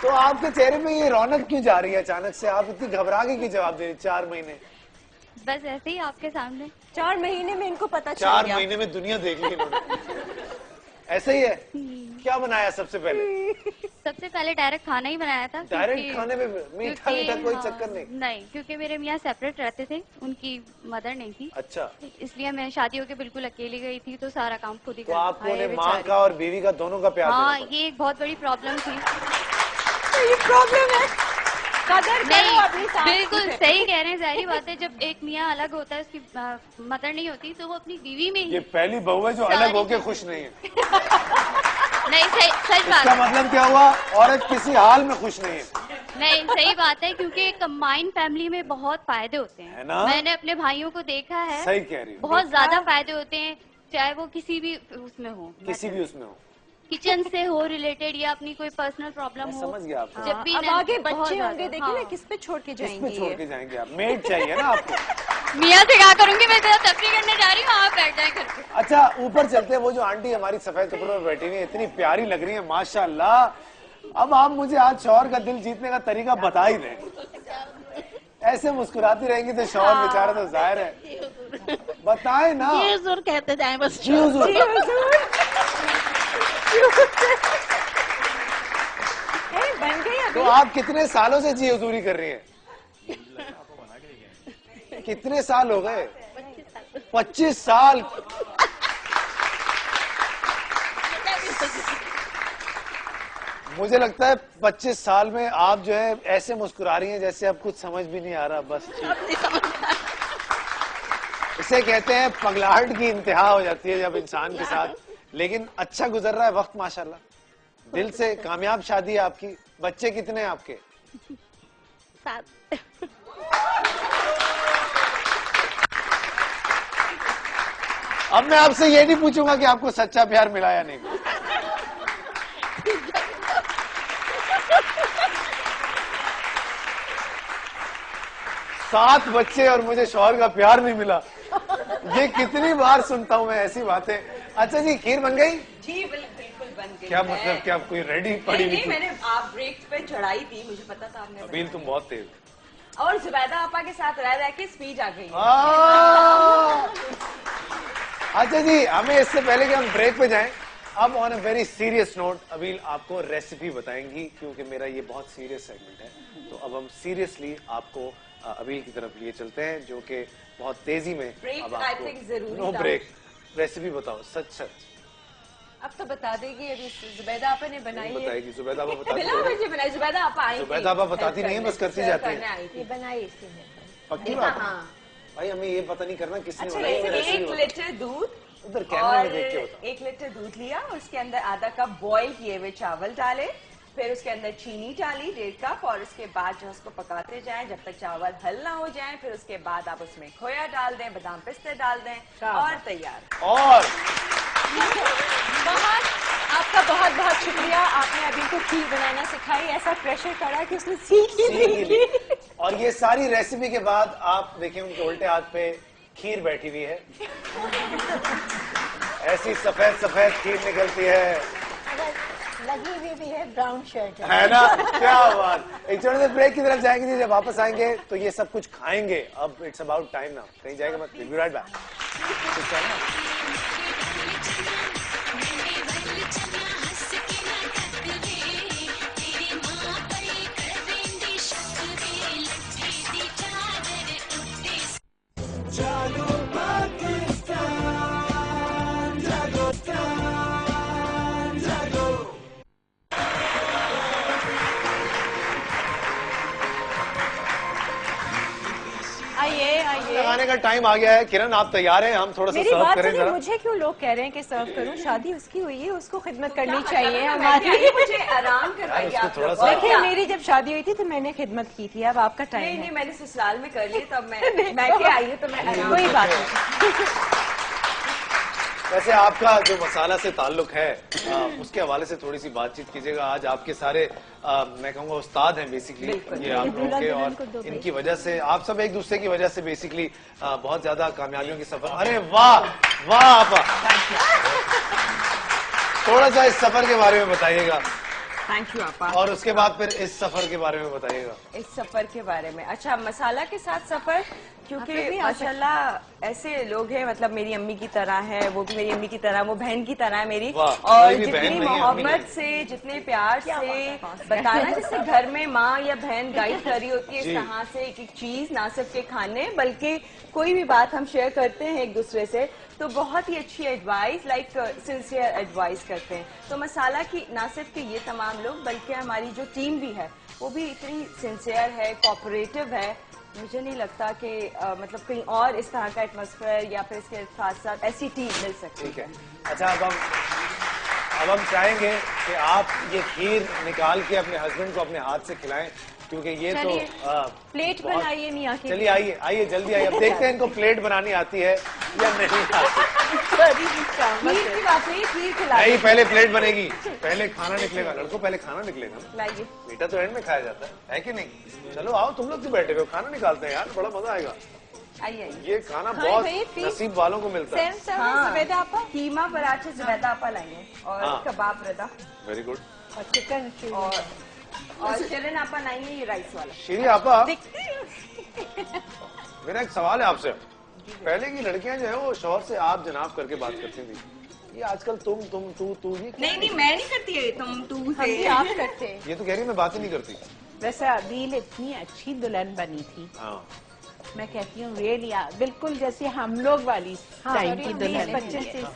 [SPEAKER 1] तो आपके चेहरे पे ये रौनक क्यों जा रही है अचानक से? आप इतनी घबरा के क्यों जवाब दे रही? 4 महीने
[SPEAKER 14] बस ऐसे ही आपके सामने।
[SPEAKER 8] 4 महीने में इनको पता चल गया।
[SPEAKER 1] 4 महीने में दुनिया देख ली इन्होंने। ऐसे ही है। क्या बनाया सबसे पहले?
[SPEAKER 14] सबसे पहले डायरेक्ट खाना ही बनाया था।
[SPEAKER 1] डायरेक्ट खाने में मीठा मीठा कोई चक्कर नहीं?
[SPEAKER 14] नहीं, क्योंकि मेरे मियाँ सेपरेट रहते थे, उनकी मदर नहीं थी।
[SPEAKER 1] अच्छा।
[SPEAKER 14] इसलिए मैं शादी होके बिल्कुल अकेली गई थी तो सारा काम खुद ही
[SPEAKER 1] तो आपको माँ का और बीवी का दोनों का प्यार?
[SPEAKER 14] हाँ ये एक बहुत बड़ी प्रॉब्लम थी।
[SPEAKER 8] ये प्रॉब्लम है। कदर करो अपनी सास की।
[SPEAKER 14] बिल्कुल सही कह रहे हैं। जाहिर बात है जब एक मियाँ अलग होता है, उसकी मदर नहीं होती, तो वो अपनी बीवी में ही।
[SPEAKER 1] ये पहली बहू है जो अलग होके खुश नहीं है।
[SPEAKER 14] नहीं सच बात।
[SPEAKER 1] इसका मतलब क्या हुआ? औरत किसी हाल में खुश नहीं है।
[SPEAKER 14] नहीं सही बात है, क्योंकि कंबाइंड फैमिली में बहुत फायदे होते हैं। मैंने अपने भाइयों को देखा है।
[SPEAKER 1] सही कह रही है।
[SPEAKER 14] बहुत ज्यादा फायदे होते हैं, चाहे वो किसी भी उसमें हो।
[SPEAKER 1] किसी भी उसमें हो।
[SPEAKER 14] किचन से हो रिलेटेड या अपनी कोई पर्सनल प्रॉब्लम हो।
[SPEAKER 1] समझ गया आपको।
[SPEAKER 14] जब भी
[SPEAKER 8] अब आगे बच्चे होंगे, देखिए ना
[SPEAKER 14] हाँ।
[SPEAKER 8] किस पे छोड़ के जाएंगे।
[SPEAKER 1] किस पे छोड़ के जाएंगे आप? मेड चाहिए ना आपको।
[SPEAKER 14] मियाँ से क्या करूंगी, मैं जरा तफरी करने जा रही हूँ, आप बैठ जाए घर पे।
[SPEAKER 1] अच्छा ऊपर चलते हैं, वो जो आंटी हमारी सफेद कपड़ों में बैठी हुई है, इतनी प्यारी लग रही है माशाल्लाह। अब आप मुझे आज शौहर का दिल जीतने का तरीका बता ही दें। ऐसे मुस्कुराती रहेंगी तो शौहर बेचारा तो जाहिर है बताए ना।
[SPEAKER 15] जी हुजूर कहते जाए बस।
[SPEAKER 1] जी हुजूर।
[SPEAKER 8] बन गई।
[SPEAKER 1] तो आप कितने सालों से जी हुजूरी कर रही हैं? कितने साल हो गए? 25 साल। मुझे लगता है 25 साल में आप जो है ऐसे मुस्कुरा रही हैं जैसे अब कुछ समझ भी नहीं आ रहा। बस इसे कहते हैं पगलाहट की इंतहा हो जाती है जब इंसान के साथ। लेकिन अच्छा गुजर रहा है वक्त माशाल्लाह, दिल से कामयाब शादी है आपकी। बच्चे कितने हैं आपके?
[SPEAKER 15] 7।
[SPEAKER 1] अब मैं आपसे ये नहीं पूछूंगा कि आपको सच्चा प्यार मिला या नहीं। 7 बच्चे और मुझे शौहर का प्यार नहीं मिला, ये कितनी बार सुनता हूँ मैं ऐसी बातें। अच्छा जी, खीर बन गई?
[SPEAKER 8] जी बिल्कुल बन गई।
[SPEAKER 1] क्या मतलब, क्या कोई रेडी पड़ी हुई थी?
[SPEAKER 8] मैंने आप ब्रेक पे चढ़ाई थी, मुझे पता था आपने।
[SPEAKER 1] अबील तुम बहुत तेज।
[SPEAKER 8] और जुबैदा आपा के साथ रह रह के स्पीड आ गई।
[SPEAKER 1] अच्छा जी, हमें इससे पहले कि हम ब्रेक पे जाएं, अब on a very serious note Abeel आपको रेसिपी बताएंगी, क्योंकि मेरा ये बहुत सीरियस सेगमेंट है। तो अब हम सीरियसली आपको अबील की तरफ लिए चलते हैं, जो कि बहुत तेजी में अब आपको नो ब्रेक रेसिपी बताओ। सच सच
[SPEAKER 8] अब तो बता देगी। अभी जुबैदा आपा ने बनाई है।
[SPEAKER 1] बताएगी जुबैदा आपा बताती
[SPEAKER 8] है। बनाई जुबैदा आपा आई।
[SPEAKER 1] जुबैदा आपा बताती नहीं है, बस करती जाती है।
[SPEAKER 7] बनाई इसकी
[SPEAKER 1] पक्की बात है भाई, हमें ये पता नहीं करना किसने बनाई।
[SPEAKER 8] 1 लीटर दूध,
[SPEAKER 1] उधर कैमरे में देख के होता।
[SPEAKER 8] 1 लीटर दूध लिया, उसके अंदर आधा कप बॉईल किए हुए चावल डाले, फिर उसके अंदर चीनी डाली 1.5 कप, और उसके बाद जो उसको पकाते जाएं जब तक चावल हल ना हो जाएं। फिर उसके बाद आप उसमें खोया डाल दें, बादाम पिस्ते डाल दें और तैयार।
[SPEAKER 1] और
[SPEAKER 8] आपका बहुत बहुत शुक्रिया, आपने अभी को खीर बनाना सिखाई। ऐसा प्रेशर करा कि उसने सीख ही ली।
[SPEAKER 1] और ये सारी रेसिपी के बाद आप देखिए उनके उल्टे हाथ पे खीर बैठी हुई है। ऐसी सफेद सफेद खीर निकलती है,
[SPEAKER 7] लगी हुई भी है, ब्राउन शर्ट
[SPEAKER 1] है ना। क्या बात। एक छोटे से ब्रेक की तरफ जाएंगे, जब वापस आएंगे तो ये सब कुछ खाएंगे। अब इट्स अबाउट टाइम नाउ, कहीं जाएगा मत। Will be right back. लगाने का टाइम आ गया है। किरण आप तैयार हैं? हम थोड़ा सा सर्व करें जरा।
[SPEAKER 8] मुझे क्यों लोग कह रहे हैं कि सर्व करूं? शादी उसकी हुई है, उसको खिदमत करनी चाहिए हमारी। मुझे आराम करवाइए। देखिए मेरी जब शादी हुई थी तो मैंने खिदमत की थी, अब आपका टाइम है। नहीं, मैंने ससुराल में कर ली, तब मैं क्या आई हूँ तो मैं कोई बात नहीं।
[SPEAKER 1] वैसे आपका जो मसाला से ताल्लुक है उसके हवाले से थोड़ी सी बातचीत कीजिएगा। आज आपके सारे मैं कहूँगा उस्ताद हैं बेसिकली ये आप लोग के, और इनकी वजह से आप सब एक दूसरे की वजह से बेसिकली बहुत ज्यादा कामयाबियों की सफर। अरे वाह वाह आपा, थोड़ा सा इस सफर के बारे में बताइएगा।
[SPEAKER 8] थैंक यू आपा।
[SPEAKER 1] और उसके बाद फिर इस सफर के बारे में बताइएगा।
[SPEAKER 8] इस सफर के बारे में, अच्छा मसाला के साथ सफर, क्योंकि माशाल्लाह ऐसे लोग हैं, मतलब मेरी अम्मी की तरह है, वो भी मेरी अम्मी की तरह, वो बहन की तरह है मेरी। और जितनी मोहब्बत से, जितने प्यार से बताना, जैसे घर में माँ या बहन गाइड कर रही होती है, इस तरह से एक एक चीज, ना सिर्फ के खाने बल्कि कोई भी बात हम शेयर करते हैं एक दूसरे से, तो बहुत ही अच्छी एडवाइस, लाइक सिंसियर एडवाइस करते हैं। तो मसाला की ना सिर्फ कि ये तमाम लोग बल्कि हमारी जो टीम भी है वो भी इतनी सिंसियर है, कोऑपरेटिव है। मुझे नहीं लगता कि मतलब कहीं और इस तरह का एटमॉस्फेयर या फिर इसके साथ साथ ऐसी टीम मिल सकती है।
[SPEAKER 1] ठीक है, अच्छा अब हम चाहेंगे कि आप ये खीर निकाल के अपने हस्बैंड को अपने हाथ से खिलाएं, क्योंकि ये तो
[SPEAKER 8] प्लेट बनाइए मियाँ की।
[SPEAKER 1] चलिए आइए आइए जल्दी आइए। अब देखते हैं इनको प्लेट बनानी आती है या नहीं
[SPEAKER 4] खीर की बात नहीं, खीर खिला
[SPEAKER 1] नहीं, पहले प्लेट बनेगी, पहले खाना निकलेगा। लड़कों पहले खाना निकलेगा।
[SPEAKER 4] लाइए,
[SPEAKER 1] मीठा तो एंड में खाया जाता है कि नहीं? चलो आओ, तुम लोग क्यों बैठे हो, खाना निकालते हैं यार, बड़ा मजा आएगा।
[SPEAKER 4] आइए।
[SPEAKER 1] ये खाना बहुत नसीब वालों को मिलता है।
[SPEAKER 4] जुबैदा आपा, कीमा पराठे जुबैदा आपा लाएंगे और कबाब रदा।
[SPEAKER 1] Very good.
[SPEAKER 4] और चिकन और चिकन आपा लाएंगे, ये राइस वाला।
[SPEAKER 1] श्री आपा, मेरा एक सवाल है आपसे। पहले की लड़कियां जो है वो शौहर से आप जनाब करके बात करती थी, ये आजकल तुम तू ये
[SPEAKER 4] नहीं, मैं नहीं करती है तुम तू से, आप करते।
[SPEAKER 1] ये तो कह रही मैं बात ही नहीं करती।
[SPEAKER 4] वैसे अबील इतनी अच्छी दुल्हन बनी थी। मैं कहती हूँ रियली बिल्कुल जैसे हम लोग वाली टाइम की दुल्हन।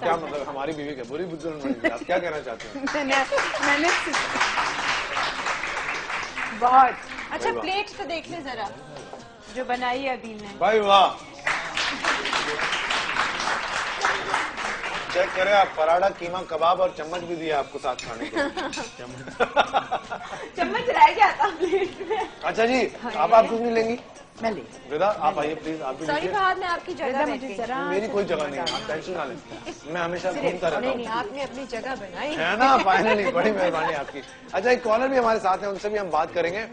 [SPEAKER 1] क्या मतलब हमारी बीवी क्या बुरी दुल्हन बनी? आप क्या कहना चाहते हैं?
[SPEAKER 4] मैंने बहुत
[SPEAKER 8] अच्छा प्लेट तो देख ले जरा जो बनाई है अबील ने।
[SPEAKER 1] भाई वाह, चेक करें आप, पराठा, कीमा, कबाब और चम्मच भी दिया आपको साथ खाने को।
[SPEAKER 4] चम्मच रह गया था प्लेट में।
[SPEAKER 1] अच्छा जी, आप कुछ नहीं लेंगी?
[SPEAKER 4] मैं ले।
[SPEAKER 1] विदा आप आइए प्लीज, आप भी
[SPEAKER 8] सॉरी फहद, मैं आपकी जगह
[SPEAKER 1] मेरी कोई जगह नहीं है, आप टेंशन ना लें, मैं हमेशा घूमता रहता हूँ।
[SPEAKER 8] नहीं, आपने अपनी जगह बनाई
[SPEAKER 1] है ना, फाइनली, बड़ी मेहरबानी आपकी। अच्छा, एक कॉलर भी हमारे साथ है, उनसे भी हम बात करेंगे।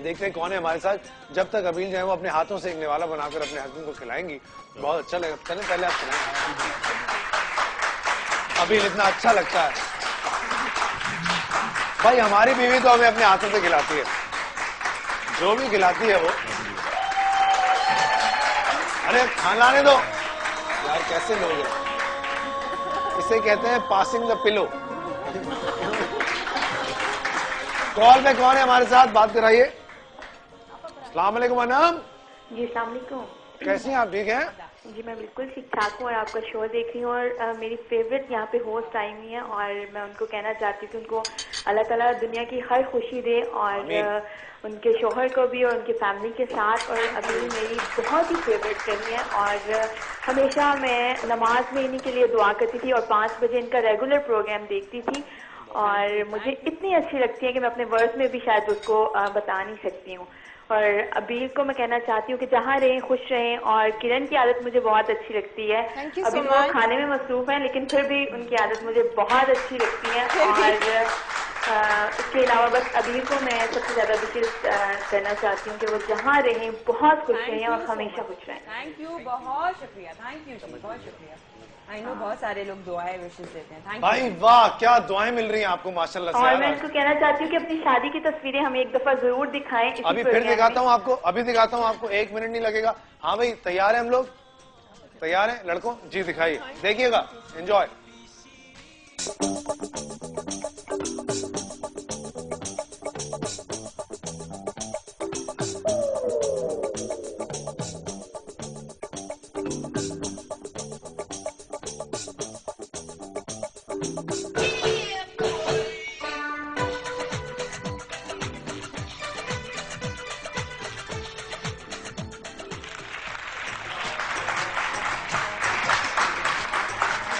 [SPEAKER 1] देखते हैं कौन है हमारे साथ। जब तक अबील जो है वो अपने हाथों से एक निवाला बनाकर अपने हस्बैंड को खिलाएंगी, बहुत अच्छा लगेगा। चलें पहले आप खिलाएं। अबील इतना अच्छा लगता है भाई, हमारी बीवी तो हमें अपने हाथों से खिलाती है, जो भी खिलाती है वो। अरे खाने दो यार, कैसे लोग हैं, इसे कहते हैं पासिंग द पिलो। कॉल पे कौन है हमारे साथ, बात कराइए। अस्सलाम वालेकुम अनम।
[SPEAKER 11] जी अस्सलाम वालेकुम।
[SPEAKER 1] कैसी हैं आप, ठीक हैं?
[SPEAKER 11] जी मैं बिल्कुल ठीक ठाक हूँ और आपका शो देख रही हूँ और मेरी फेवरेट यहाँ पे होस्ट आई हुई है और मैं उनको कहना चाहती हूँ कि उनको अल्लाह ताला दुनिया की हर खुशी दे और उनके शोहर को भी और उनके फैमिली के साथ। और अभी मेरी बहुत ही फेवरेट फिल्म है और हमेशा मैं नमाज में इन्हीं के लिए दुआ करती थी और 5 बजे इनका रेगुलर प्रोग्राम देखती थी और मुझे इतनी अच्छी लगती है कि मैं अपने वर्ड्स में भी शायद उसको बता नहीं सकती हूँ। और अबील को मैं कहना चाहती हूँ कि जहाँ रहें खुश रहें। और किरण की आदत मुझे बहुत अच्छी लगती है, अभी वो खाने में मसरूफ है लेकिन फिर भी उनकी आदत मुझे बहुत अच्छी लगती है। और इसके अलावा बस अबील को मैं सबसे ज्यादा विशेष करना चाहती हूँ कि वो जहाँ रहें बहुत खुश रहें और हमेशा खुश रहें।
[SPEAKER 4] थैंक यू, बहुत शुक्रिया, थैंक यू, बहुत शुक्रिया। आई नो बहुत सारे लोग दुआएं विशेष देते हैं।
[SPEAKER 1] भाई वाह, क्या दुआएं मिल रही हैं आपको माशाल्लाह से।
[SPEAKER 11] और मैं इसको कहना चाहती हूँ कि अपनी शादी की तस्वीरें हमें एक दफा जरूर दिखाएं।
[SPEAKER 1] अभी फिर दिखाता हूँ आपको, अभी दिखाता हूँ आपको, 1 मिनट नहीं लगेगा। हाँ भाई, तैयार है हम लोग? तैयार है लड़कों? जी दिखाइए, देखिएगा, एंजॉय।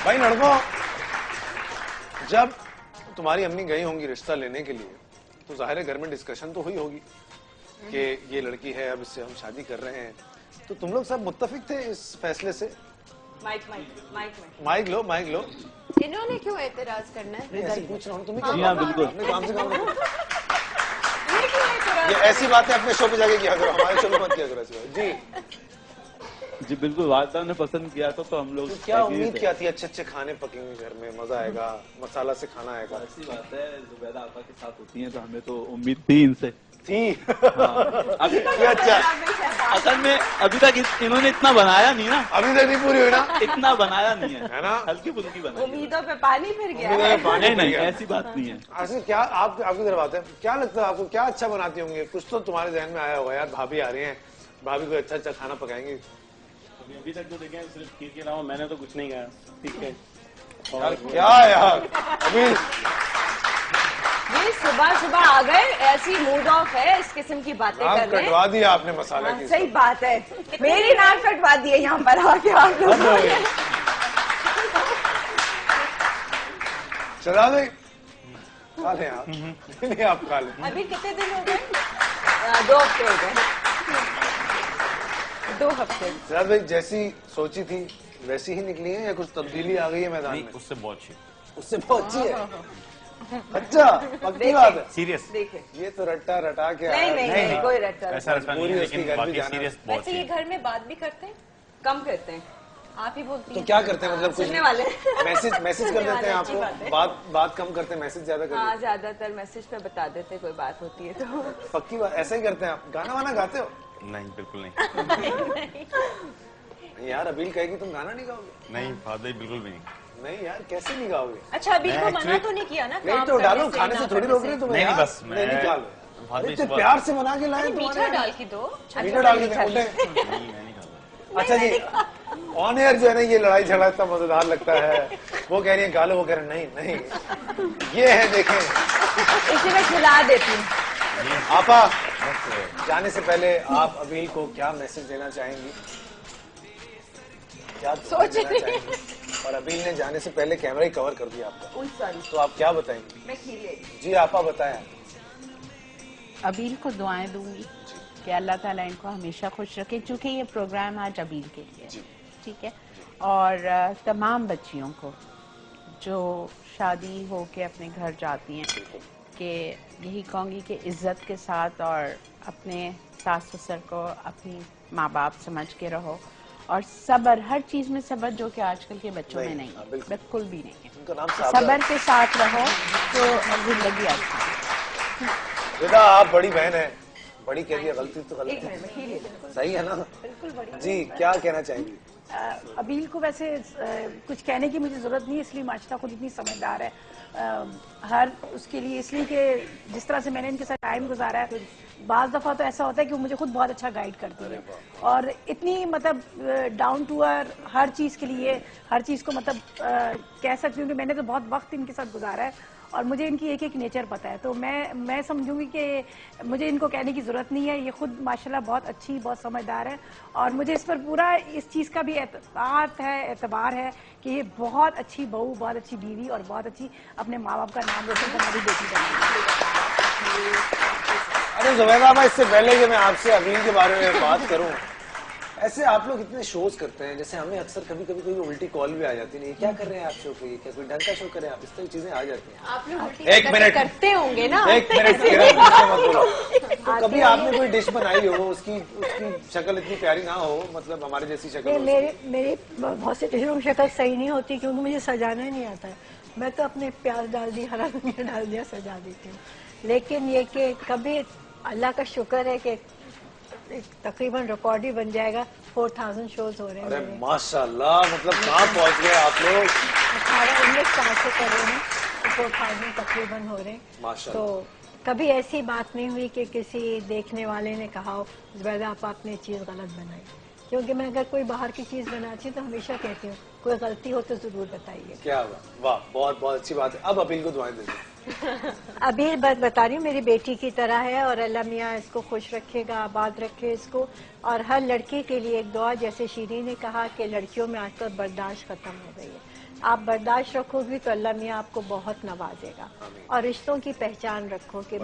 [SPEAKER 1] भाई लड़कों, जब तुम्हारी अम्मी गई होंगी रिश्ता लेने के लिए तो जाहिर है घर में डिस्कशन तो हुई होगी कि ये लड़की है, अब इससे हम शादी कर रहे हैं। तो तुम लोग सब मुत्तफिक थे इस फैसले से? माइक लो, माइक लो।
[SPEAKER 8] इन्होंने क्यों एतराज करना है?
[SPEAKER 1] ऐसे पूछ रहा हूँ, तुम्हें
[SPEAKER 12] जी हाँ बिल्कुल,
[SPEAKER 1] अपने काम से काम रखो। ये ऐसी बातें अपने शो पे जाके किया करो, हमारे शो पे मत किया करो ऐसी बात। जी
[SPEAKER 12] जी बिल्कुल, वालिदा ने पसंद किया था तो हम लोग।
[SPEAKER 1] तो क्या उम्मीद क्या थी? अच्छे अच्छे खाने पकेंगे घर में, मजा आएगा, मसाला से खाना आएगा।
[SPEAKER 12] ऐसी बात है, जुबैदा आपा के साथ होती है तो हमें तो उम्मीद थी इनसे।
[SPEAKER 1] थी
[SPEAKER 12] अभी तक
[SPEAKER 1] अच्छा,
[SPEAKER 12] असल में अभी तक इन्होंने इतना बनाया नहीं ना,
[SPEAKER 1] अभी तक नहीं पूरी हुई ना,
[SPEAKER 12] इतना बनाया नहीं है
[SPEAKER 1] ना,
[SPEAKER 12] हल्की फुल्की बनाई।
[SPEAKER 4] उम्मीदों पे पानी फिर गया।
[SPEAKER 12] नहीं, ऐसी बात नहीं है।
[SPEAKER 1] ऐसे क्या आपकी तरफ आते हैं, क्या लगता है आपको, क्या अच्छा बनाती होंगे? कुछ तो तुम्हारे जहन में आया होगा यार, भाभी आ रही हैं, भाभी को अच्छा अच्छा खाना पकाएंगे।
[SPEAKER 16] अभी तक तो देखें सिर्फ खीर के अलावा मैंने तो कुछ नहीं खाया। ठीक है
[SPEAKER 1] यार, क्या यार अभी
[SPEAKER 4] सुबह सुबह आ गए, ऐसी मूड ऑफ है, इस किस्म की बातें कर रहे हैं।
[SPEAKER 1] कटवा दिया आपने मसाला की।
[SPEAKER 4] सही बात है, मेरी नाक कटवा दी है यहाँ पर आके आप लोग।
[SPEAKER 1] चला दे, खा लें आप। नहीं आप खा लें।
[SPEAKER 4] अभी कितने दिन हो गए? 2 हफ्ते हो गए। 2 हफ्ते।
[SPEAKER 1] सिराज भाई, जैसी सोची थी वैसी ही निकली है या कुछ तब्दीली आ गई है मैदान में?
[SPEAKER 9] उससे बहुत अच्छी।
[SPEAKER 1] उससे बहुत अच्छी है। अच्छा, पक्की बात है।
[SPEAKER 9] सीरियस।
[SPEAKER 1] ये तो रट्टा रटा के
[SPEAKER 8] नहीं, कोई रट्टा
[SPEAKER 9] ऐसा रट्टा नहीं, लेकिन बाकी सीरियस बहुत।
[SPEAKER 8] वैसे ये घर में बात भी करते हैं, कम करते हैं, आप ही बोलती हैं।
[SPEAKER 1] तो क्या करते हैं मतलब?
[SPEAKER 8] सुनने वाले
[SPEAKER 1] मैसेज कर देते हैं आपको? बात कम करते हैं, मैसेज ज्यादा करते हैं?
[SPEAKER 8] हाँ, ज्यादातर मैसेज पे बता देते हैं, कोई बात होती है तो।
[SPEAKER 1] पक्की बात, ऐसा ही करते हैं आप? गाना वाना गाते हो?
[SPEAKER 9] नहीं, बिल्कुल नहीं।
[SPEAKER 1] यार अबील कहेगी तुम गाना नहीं गाओगे?
[SPEAKER 9] नहीं फादर, बिल्कुल भी नहीं।
[SPEAKER 1] नहीं यार, कैसे नहीं गाओगे?
[SPEAKER 8] अच्छा, अबील को मना तो नहीं किया ना?
[SPEAKER 1] नहीं तो डालो, खाने से थोड़ी रोक रहे तुम्हें।
[SPEAKER 9] नहीं, बस मैं
[SPEAKER 1] इतने प्यार से बना के लाए।
[SPEAKER 8] मीठा डाल के दो,
[SPEAKER 1] मीठा डाल के। अच्छा जी, ऑन एयर जो है ना ये लड़ाई झगड़ा इतना मजेदार लगता है। वो कह रही है गालो, वो कह रहे नहीं नहीं। ये है, देखें,
[SPEAKER 8] इसे मैं खिला देती हूँ।
[SPEAKER 1] आपा, जाने से पहले आप अबील को क्या मैसेज देना चाहेंगी? क्या सोच रही हैं? और अबील ने जाने से पहले कैमरा ही कवर कर दिया आपका, तो आप क्या बताएंगी?
[SPEAKER 8] मैं खीले।
[SPEAKER 1] जी आपा बताएं।
[SPEAKER 4] अबील को दुआएं दूंगी कि अल्लाह ताला इनको हमेशा खुश रखे, क्योंकि ये प्रोग्राम आज अबील के लिए, ठीक है। और तमाम बच्चियों को जो शादी हो के अपने घर जाती हैं, कि यही कहूँगी कि इज्जत के साथ और अपने सास ससुर को अपनी माँ बाप समझ के रहो, और सब्र, हर चीज में सब्र, जो कि आजकल के बच्चों में नहीं है, बिल्कुल भी नहीं है। सब्र के साथ रहो तो जिंदगी अच्छी है।
[SPEAKER 1] बेटा आप बड़ी बहन है, बड़ी कह रही है, गलती तो गलती सही है ना? जी क्या कहना चाहेंगी?
[SPEAKER 10] अबील को वैसे कुछ कहने की मुझे जरूरत नहीं है, इसलिए माशरा खुद इतनी समझदार है हर उसके लिए, इसलिए कि जिस तरह से मैंने इनके साथ टाइम गुजारा है, बाज दफा तो ऐसा होता है कि वो मुझे खुद बहुत अच्छा गाइड करती है, और इतनी मतलब डाउन टू अर्थ हर चीज के लिए, हर चीज को मतलब कह सकती हूँ कि मैंने तो बहुत वक्त इनके साथ गुजारा है और मुझे इनकी एक एक नेचर पता है, तो मैं समझूंगी कि मुझे इनको कहने की जरूरत नहीं है। ये खुद माशाल्लाह बहुत अच्छी, बहुत समझदार है, और मुझे इस पर पूरा इस चीज का भी एतबार है कि ये बहुत अच्छी बहू, बहुत अच्छी बीवी और बहुत अच्छी अपने माँ बाप का नाम रोशन करने वाली बेटी बनेगी।
[SPEAKER 1] अरे जुबैदा भाई, इससे पहले कि मैं आपसे अबील के बारे में बात करूं, ऐसे आप लोग इतने शोज करते हैं, जैसे हमें अक्सर कभी कभी कोई उल्टी कॉल भी आ जाती है, क्या कर रहे हैं आप शो पे, क्या कोई ढंग का शो करें आप, इस तरह चीजें आ जाती हैं।
[SPEAKER 8] आप लोग
[SPEAKER 1] एक मिनट
[SPEAKER 8] करते होंगे ना?
[SPEAKER 1] एक मिनट मत बोलो। तो कभी आपने कोई डिश बनाई हो, उसकी शक्ल इतनी प्यारी ना हो, मतलब हमारे जैसी शक्ल?
[SPEAKER 7] मेरी बहुत सी डिशों की शक्ल सही नहीं होती, क्योंकि मुझे सजाना नहीं आता है। मैं तो अपने प्याज डाल दी, हरा धनिया डाल दिया, सजा देती हूँ। लेकिन ये कि कभी अल्लाह का शुक्र है कि तकरीबन रिकॉर्ड ही बन जाएगा, 4000 शोज हो रहे हैं।
[SPEAKER 1] अरे माशाल्लाह, मतलब कहाँ पहुँच गए आप लोग?
[SPEAKER 7] 18-19 साल से कर रहे हैं, 4000 तकरीबन हो रहे हैं। तो कभी ऐसी बात नहीं हुई कि किसी देखने वाले ने कहा हो जुबैदा आप आपने चीज गलत बनाई, क्योंकि मैं अगर कोई बाहर की चीज बनाती हूँ तो हमेशा कहती हूँ कोई गलती हो तो जरूर बताइए।
[SPEAKER 1] क्या वाह, बहुत बहुत अच्छी बात है। अब अबील को दुआएं दीजिए।
[SPEAKER 7] अबील बता रही हूँ, मेरी बेटी की तरह है, और अल्लाह मियाँ इसको खुश रखेगा, आबाद रखे इसको, और हर लड़की के लिए एक दुआ, जैसे शीरी ने कहा कि लड़कियों में आजकल बर्दाश्त खत्म हो गई है, आप बर्दाश्त रखोगी तो अल्लाह मियाँ आपको बहुत नवाजेगा। और रिश्तों की पहचान रखो कि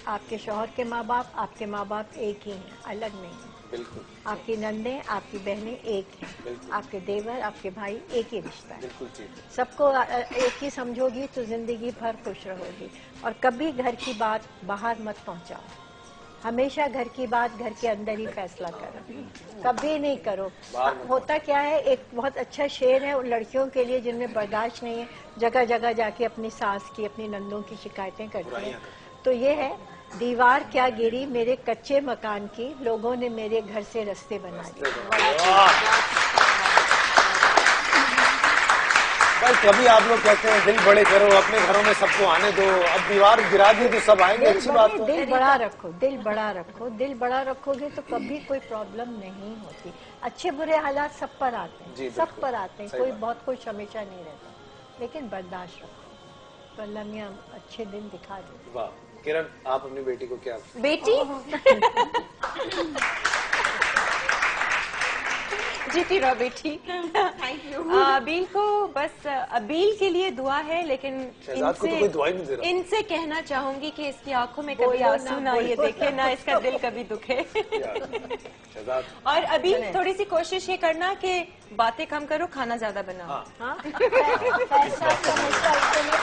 [SPEAKER 7] आपके शौहर के माँ बाप एक ही हैं, अलग नहीं है।
[SPEAKER 1] बिल्कुल।
[SPEAKER 7] आपकी नंदें, आपकी बहनें एक हैं, आपके देवर, आपके भाई, एक ही रिश्ता है। सबको एक ही समझोगी तो जिंदगी भर खुश रहोगी। और कभी घर की बात बाहर मत पहुंचाओ, हमेशा घर की बात घर के अंदर ही फैसला करो, कभी नहीं करो। होता क्या है, एक बहुत अच्छा शेर है उन लड़कियों के लिए जिनमें बर्दाश्त नहीं है, जगह जगह जाके अपनी सास की, अपनी नंदों की शिकायतें करती हैं। तो ये है, दीवार क्या गिरी मेरे कच्चे मकान की, लोगों ने मेरे घर से रास्ते बना दिए।
[SPEAKER 1] भाई कभी आप लोग कहते हैं दिल बड़े करो, अपने घरों में सबको आने दो, अब दीवार गिरा दी तो सब आएंगे, अच्छी बात है।
[SPEAKER 7] दिल बड़ा रखो, दिल बड़ा रखो, दिल बड़ा रखोगे तो कभी कोई प्रॉब्लम नहीं होती। अच्छे बुरे हालात सब पर आते हैं, सब पर आते हैं, कोई बहुत खुश हमेशा नहीं रहता, लेकिन बर्दाश्त रखो तो अल्लाह मियाँ अच्छे दिन दिखा दे।
[SPEAKER 1] वाह किरण, आप अपनी बेटी को क्या?
[SPEAKER 8] बेटी जीती रहो बेटी। Thank you. अबील को बस अबील के लिए दुआ है, लेकिन इनसे कहना चाहूंगी कि इसकी आंखों में कभी आंसू ना ये देखे, ना इसका दिल कभी दुखे। और अबील थोड़ी सी कोशिश ये करना कि बातें कम करो, खाना ज्यादा बनाओ।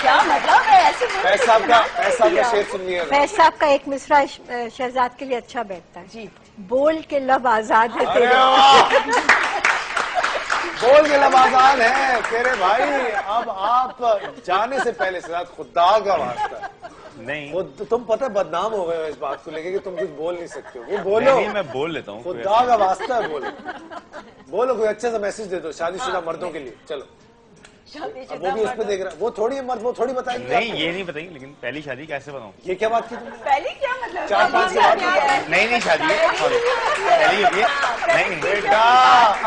[SPEAKER 8] क्या मतलब है ऐसे?
[SPEAKER 1] फैज साहब का शेर सुन लिया।
[SPEAKER 7] फैज साहब का एक मिसरा शहजाद के लिए अच्छा बैठता है जी। बोल के लब आजाद है तेरे।
[SPEAKER 1] बोल के लब आजाद है तेरे भाई। अब आप जाने से पहले शहजाद खुदा का वास्ता
[SPEAKER 9] नहीं,
[SPEAKER 1] वो तुम पता है बदनाम हो गए हो इस बात को लेके कि तुम कुछ बोल नहीं सकते हो। वो बोलो।
[SPEAKER 9] नहीं, मैं बोल लेता हूँ।
[SPEAKER 1] खुदा का वास्ता है, बोलो कोई अच्छा सा मैसेज दे दो शादीशुदा मर्दों के लिए। चलो वो भी उस पे देख रहा है। वो थोड़ी मर्द वो थोड़ी बताएंगे।
[SPEAKER 9] नहीं ये नहीं बताएंगे, लेकिन पहली शादी कैसे बनाऊं?
[SPEAKER 1] ये क्या बात की तुमने?
[SPEAKER 8] पहली क्या मतलब?
[SPEAKER 1] 4-5 बात
[SPEAKER 9] नहीं शादी पहली होती है। नहीं
[SPEAKER 1] बेटा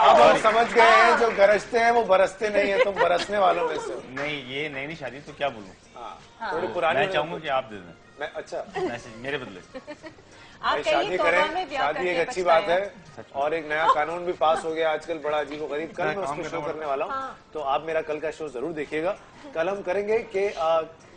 [SPEAKER 1] अब हम समझ गए हैं, जो गरजते हैं वो बरसते नहीं है, तुम बरसने वालों में से।
[SPEAKER 9] नहीं ये नई शादी तो क्या बोलूं?
[SPEAKER 1] थोड़ी पुरानी।
[SPEAKER 9] मैं चाहूंगा कि आप दे दें।
[SPEAKER 1] मैं अच्छा
[SPEAKER 9] मैसेज मेरे बदले।
[SPEAKER 1] शादी करें, शादी एक अच्छी बात है। और एक नया कानून भी पास हो गया आजकल, बड़ा अजीबोगरीब। कल मैं उसको शो करने वाला हूँ, तो आप मेरा कल का शो जरूर देखिएगा। कल हम करेंगे कि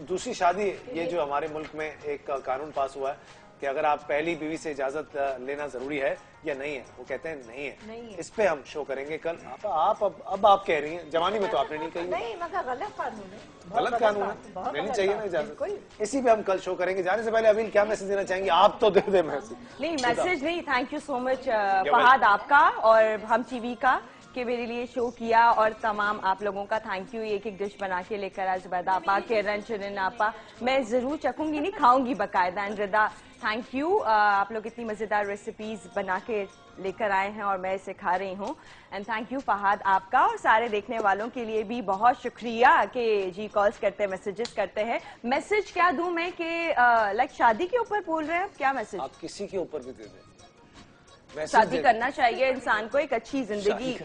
[SPEAKER 1] दूसरी शादी, ये जो हमारे मुल्क में एक कानून पास हुआ है कि अगर आप पहली बीवी से इजाजत लेना जरूरी है या नहीं है, वो कहते हैं नहीं है। इस पे हम शो करेंगे कल। आप अब आप कह रही हैं, जवानी में तो आपने नहीं कही।
[SPEAKER 7] नहीं, मगर गलत कानून है,
[SPEAKER 1] गलत कानून है, लेनी चाहिए ना इजाजत। इसी पे हम कल शो करेंगे। जाने से पहले अभी क्या मैसेज देना चाहेंगे? आप तो दे दे मैसेज।
[SPEAKER 17] नहीं मैसेज नहीं, thank you so much Fahad आपका और हम टीवी का कि मेरे लिए शो किया, और तमाम आप लोगों का थैंक यू। एक एक डिश बना के लेकर आज जुबैदा आपा, किरण, चुनिन आपा, मैं जरूर चखूंगी, नहीं खाऊंगी बकायदा। एंड रिदा थैंक यू, आप लोग इतनी मजेदार रेसिपीज बना के लेकर आए हैं और मैं इसे खा रही हूँ। एंड थैंक यू फहाद आपका, और सारे देखने वालों के लिए भी बहुत शुक्रिया कि जी कॉल्स करते हैं, मैसेजेस करते हैं। मैसेज क्या दूं मैं कि लाइक शादी के ऊपर बोल रहे हैं, क्या मैसेज?
[SPEAKER 1] आप किसी के ऊपर भी दे दें।
[SPEAKER 17] शादी करना चाहिए इंसान को, एक अच्छी जिंदगी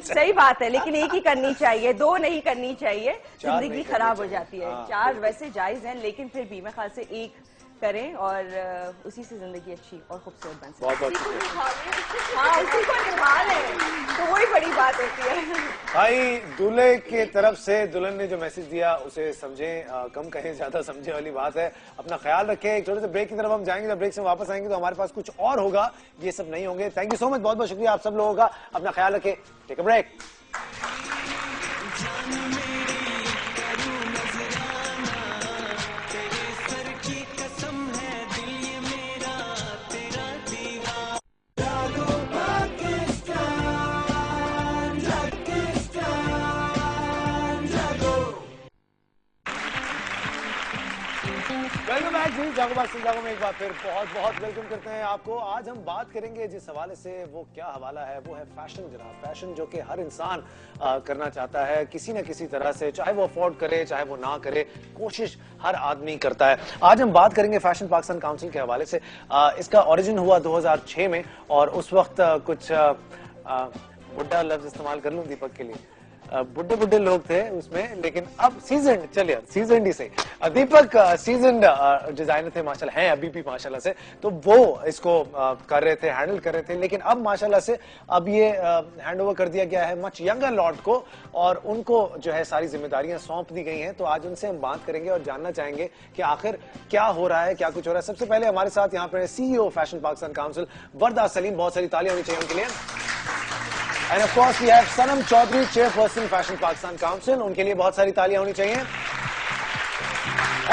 [SPEAKER 17] सही बात है, लेकिन एक ही करनी चाहिए, दो नहीं करनी चाहिए, जिंदगी खराब हो जाती है। 4 वैसे जायज हैं, लेकिन फिर भी मैं ख्याल से एक करें और उसी से जिंदगी अच्छी और खूबसूरत बन सकती है। हाँ, उसी को निभा लें तो वही बड़ी बात होती है।
[SPEAKER 1] भाई दूल्हे की तरफ से दुल्हन ने जो मैसेज दिया उसे समझें, कम कहें ज्यादा समझे वाली बात है। अपना ख्याल रखें। एक छोटे से ब्रेक की तरफ हम जाएंगे, जब ब्रेक से वापस आएंगे तो हमारे पास कुछ और होगा, ये सब नहीं होंगे। थैंक यू सो मच, बहुत बहुत शुक्रिया आप सब लोगों का। अपना ख्याल रखें। Take a break. जागो में एक बार फिर बहुत बहुत वेलकम करते हैं आपको। आज हम बात करेंगे जिस हवाले से, वो क्या हवाला है, वो है फैशन जनाब। फैशन जो कि हर इंसान करना चाहता है किसी न किसी तरह से, चाहे वो अफोर्ड करे चाहे वो ना करे, कोशिश हर आदमी करता है। आज हम बात करेंगे फैशन पाकिस्तान काउंसिल के हवाले से। इसका ओरिजिन हुआ 2006 में, और उस वक्त कुछ बुड्ढा लफ्ज इस्तेमाल कर लूं दीपक के लिए, बुड्ढे बुड्ढे लोग थे उसमें, लेकिन अब सीजन, चलिए सीजन ही से दीपक सीजन डिजाइनर थे माशाल्लाह, हैं अभी भी माशाल्लाह से, तो वो इसको कर रहे थे, हैंडल कर रहे थे। लेकिन अब माशाल्लाह से अब ये हैंड ओवर कर दिया गया है मच यंगर लॉट को, और उनको जो है सारी जिम्मेदारियां सौंप दी गई हैं। तो आज उनसे हम बात करेंगे और जानना चाहेंगे कि आखिर क्या हो रहा है, क्या कुछ हो रहा है। सबसे पहले हमारे साथ यहाँ पे CEO फैशन पाकिस्तान काउंसिल वर्दा सलीम, बहुत सारी तालियां होनी चाहिए उनके लिए। And of course we have Sanam Chaudhry, chairperson fashion Pakistan council, उनके लिए बहुत सारी तालियां होनी चाहिए।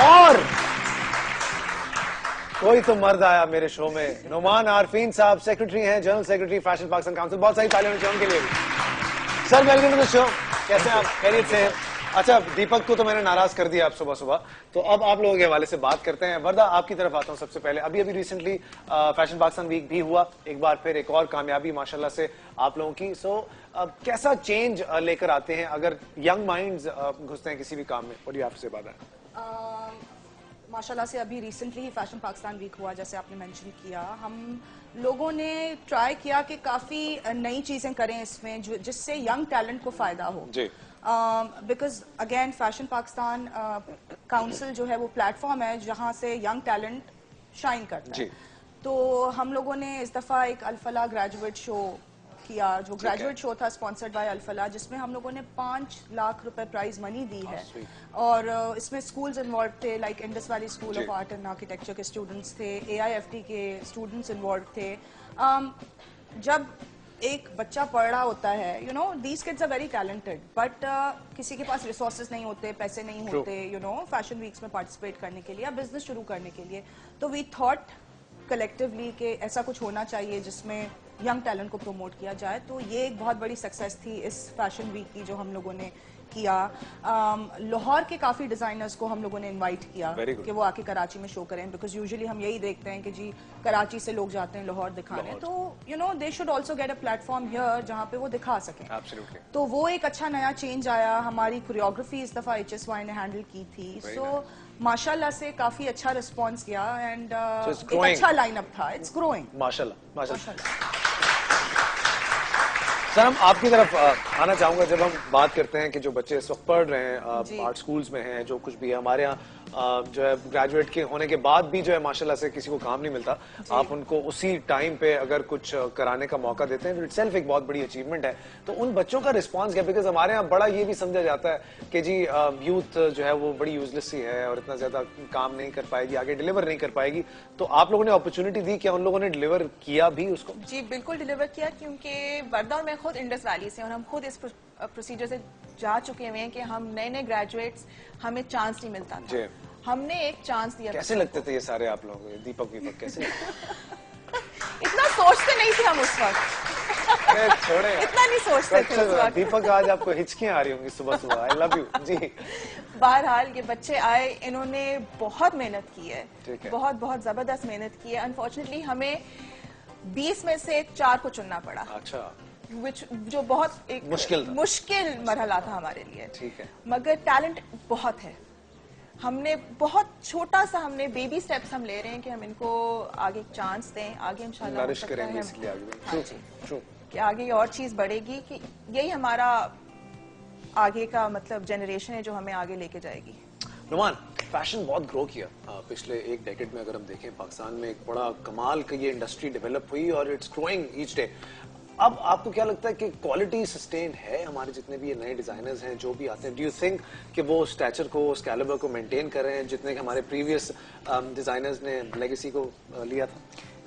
[SPEAKER 1] और कोई तो मर्द आया मेरे शो में, नुमान आरफीन साहब, सेक्रेटरी हैं, general secretary fashion Pakistan council, बहुत सारी तालियां होनी चाहिए उनके लिए भी। Sir welcome to the show, कैसे हैं आप? खैरियत से हैं? अच्छा, दीपक को तो मैंने नाराज कर दिया आप सुबह सुबह, तो अब आप लोगों के हवाले से बात करते हैं। वर्दा आपकी तरफ आता हूं सबसे पहले। अभी रिसेंटली फैशन पाकिस्तान वीक भी हुआ, एक बार फिर एक और कामयाबी माशाल्लाह से आप लोगों की। सो कैसा चेंज लेकर आते हैं अगर यंग माइंड्स घुसते हैं किसी भी काम में? What do you have to say about that?
[SPEAKER 18] माशाल्लाह से अभी रिसेंटली ही फैशन पाकिस्तान वीक हुआ, जैसे आपने मेंशन किया। हम लोगों ने ट्राई किया कि काफ़ी नई चीज़ें करें इसमें जिससे यंग टैलेंट को फ़ायदा हो। Because again fashion Pakistan council जो है वो प्लेटफॉर्म है जहाँ से यंग टैलेंट शाइन करता है। तो हम लोगों ने इस दफ़ा एक अल फलाह ग्रेजुएट शो किया, जो ग्रेजुएट शो था स्पॉन्सर्ड बाय अल-फलाह, जिसमें हम लोगों ने 5 लाख रुपए प्राइज मनी दी है। और इसमें स्कूल्स इन्वॉल्व थे, like Indus valley school of art and architecture के स्टूडेंट्स थे, AIFT के स्टूडेंट्स इन्वॉल्व थे। जब एक बच्चा पढ़ रहा होता है, you know, these kids are very talented, but किसी के पास रिसोर्सेज नहीं होते, पैसे नहीं होते, यू नो, फैशन वीक्स में पार्टिसिपेट करने के लिए या बिजनेस शुरू करने के लिए। तो वी थॉट कलेक्टिवली कि ऐसा कुछ होना चाहिए जिसमें यंग टैलेंट को प्रमोट किया जाए। तो ये एक बहुत बड़ी सक्सेस थी इस फैशन वीक की जो हम लोगों ने किया। लाहौर के काफी डिजाइनर्स को हम लोगों ने इनवाइट किया कि वो आके कराची में शो करें, बिकॉज यूजुअली हम यही देखते हैं कि जी कराची से लोग जाते हैं लाहौर दिखाने, तो you know they should also get a platform here जहाँ पे वो दिखा सकें। तो वो एक अच्छा नया चेंज आया। हमारी कोरियोग्राफी इस दफा HSY ने हैंडल की थी, सो माशाल्लाह से काफी अच्छा रिस्पॉन्स गया एंड एक अच्छा लाइनअप था। इट्स ग्रोइंग माशाल्लाह माशाल्लाह।
[SPEAKER 1] सर, हम आपकी तरफ आना चाहूंगा। जब हम बात करते हैं कि जो बच्चे इस वक्त पढ़ रहे हैं, आर्ट स्कूल्स में हैं, जो कुछ भी है, हमारे यहाँ जो है ग्रेजुएट के होने के बाद भी जो है माशाल्लाह से किसी को काम नहीं मिलता, आप उनको उसी टाइम पे अगर कुछ कराने का मौका देते हैं तो इटसेल्फ एक बहुत बड़ी अचीवमेंट है। तो उन बच्चों का रिस्पांस क्या? बिकॉज हमारे यहाँ बड़ा ये भी समझा जाता है कि जी यूथ जो है वो बड़ी यूजलेस सी है और इतना ज्यादा काम नहीं कर पाएगी, आगे डिलीवर नहीं कर पाएगी। तो आप लोगों ने अपॉर्चुनिटी दी, क्या उन लोगों ने डिलीवर किया भी उसको?
[SPEAKER 18] जी बिल्कुल डिलीवर किया, क्योंकि वर्दा और मैं खुद इंडस वैली से, और हम खुद इस प्रोसीजर से जा चुके हुए हैं कि हम नए नए ग्रेजुएट्स, हमें चांस नहीं मिलता था, हमने एक चांस दिया।
[SPEAKER 1] कैसे लगते थे ये सारे आप लोग? दीपक कैसे?
[SPEAKER 18] इतना सोचते नहीं थे हम उस वक्त।
[SPEAKER 1] छोड़े,
[SPEAKER 18] इतना नहीं सोचते थे उस वक्त।
[SPEAKER 1] दीपक, आज आपको हिचकियां आ रही होंगी सुबह सुबह। आई लव यू जी।
[SPEAKER 18] बहरहाल ये बच्चे आए, इन्होंने बहुत मेहनत की है, बहुत बहुत जबरदस्त मेहनत की है। अनफॉर्चुनेटली हमें 20 में से 4 को चुनना पड़ा।
[SPEAKER 1] अच्छा।
[SPEAKER 18] जो बहुत एक मुश्किल मरहला था हमारे लिए।
[SPEAKER 1] ठीक है।
[SPEAKER 18] मगर टैलेंट बहुत है। हमने बहुत छोटा सा, हमने बेबी स्टेप्स हम ले रहे हैं कि हम इनको आगे चांस दें, आगे इंशाल्लाह हो सकता है कि आगे और चीज बढ़ेगी, कि यही हमारा आगे का मतलब जनरेशन है जो हमें आगे लेके जाएगी।
[SPEAKER 1] नुमान, फैशन बहुत ग्रो किया पिछले एक डेकेड में। अगर हम देखें पाकिस्तान में एक बड़ा कमाल का ये इंडस्ट्री डेवलप हुई और इट्स ग्रोइंग ईच डे। अब आपको क्या लगता है कि क्वालिटी सस्टेन है? हमारे जितने भी ये नए डिजाइनर्स हैं जो भी आते हैं, डू यू थिंक कि वो स्टैचर को, उस कैलिबर को मेंटेन कर रहे हैं जितने कि हमारे प्रीवियस डिजाइनर्स ने लेगेसी को लिया था?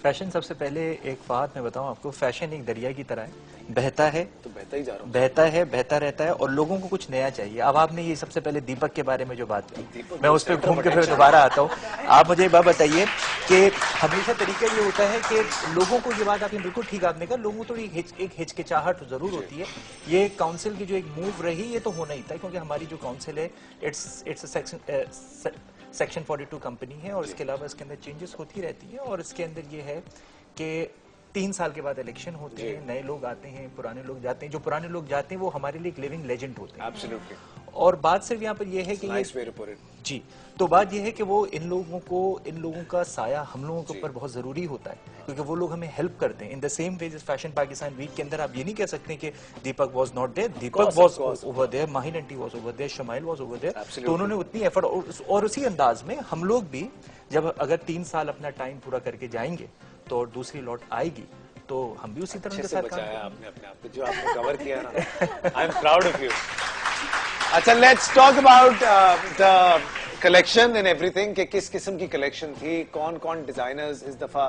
[SPEAKER 19] फैशन, सबसे पहले एक बात मैं बताऊं आपको, फैशन एक दरिया की तरह है, बहता है
[SPEAKER 1] तो बहता ही जा रहा है,
[SPEAKER 19] बहता है, बहता रहता है, और लोगों को कुछ नया चाहिए। अब आपने ये सबसे पहले दीपक के बारे में जो बात की, मैं उस पर घूम के फिर दोबारा आता हूँ। आप मुझे एक बात बताइए कि हमेशा तरीका ये होता है कि लोगों को, ये बात आपने बिल्कुल ठीक आपने कहा, लोगों को एक हिचकिचाहट जरूर होती है। ये काउंसिल की जो एक मूव रही, ये तो होना ही था, क्योंकि हमारी जो काउंसिल है इट्स सेक्शन 42 कंपनी है, और इसके अलावा इसके अंदर चेंजेस होती रहती है। और इसके अंदर ये है कि 3 साल के बाद इलेक्शन होते हैं, नए लोग आते हैं, पुराने लोग जाते हैं। जो पुराने लोग जाते हैं वो हमारे लिए एक लिविंग लेजेंड होते हैं।
[SPEAKER 1] Absolutely.
[SPEAKER 19] और बात सिर्फ यहाँ पर ये है कि जी, तो बात ये है कि वो इन लोगों का साया हम लोगों के ऊपर बहुत जरूरी होता है, क्योंकि वो लोग हमें हेल्प करते हैं। In the same way fashion Pakistan week के अंदर आप ये नहीं कह सकते कि Deepak was not there, Deepak was over there, Mahin aunty was over there, Shamail was over there. तो उन्होंने उतनी एफर्ट, और उसी अंदाज में हम लोग भी जब अगर 3 साल अपना टाइम पूरा करके जाएंगे तो दूसरी लॉट आएगी, तो हम भी उसी तरह के साथ
[SPEAKER 1] बचाया आपने अपने आप को, जो आपने कवर किया ना। I am proud of you. अच्छा, let's talk about the collection and everything, कि किस किस्म की कलेक्शन थी, कौन कौन डिजाइनर्स इस दफा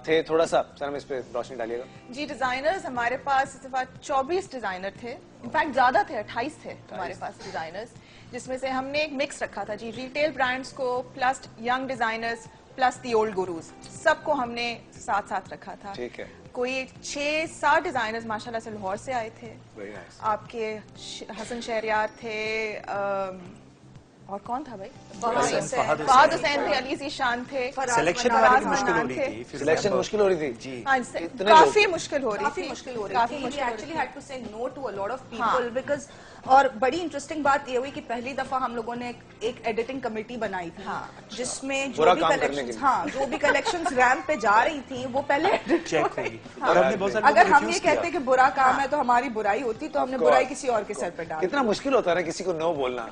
[SPEAKER 1] थे? थोड़ा सा सर हम इस पे रोशनी डालिएगा।
[SPEAKER 18] जी, डिजाइनर्स हमारे पास इस दफा 24 डिजाइनर थे, इनफैक्ट ज्यादा थे, 28 थे हमारे पास डिजाइनर्स, जिसमें से हमने एक मिक्स रखा था जी, रिटेल ब्रांड्स को plus young designers plus the old gurus, सबको हमने साथ साथ रखा था।
[SPEAKER 1] ठीक है।
[SPEAKER 18] कोई 6-7 डिजाइनर्स माशाल्लाह से लाहौर से आए थे। आपके हसन शहरियार थे, और कौन था भाई? फहद हुसैन थे, अली ज़ीशान थे।
[SPEAKER 19] सिलेक्शन वाली मुश्किल हो रही थी,
[SPEAKER 1] सिलेक्शन मुश्किल हो रही थी जी,
[SPEAKER 18] काफी मुश्किल हो रही थी,
[SPEAKER 20] actually had to say no to a lot of people because. और बड़ी इंटरेस्टिंग बात ये हुई कि पहली दफा हम लोगों ने एक एडिटिंग कमेटी बनाई थी, जिसमें जो भी कलेक्शंस रैंप पे जा रही थी वो पहले
[SPEAKER 19] चेक होगी।
[SPEAKER 20] अगर हम ये कहते कि बुरा काम है तो हमारी बुराई होती, तो हमने बुराई किसी और के सर पे डाली।
[SPEAKER 1] कितना मुश्किल होता है ना किसी को नो बोलना,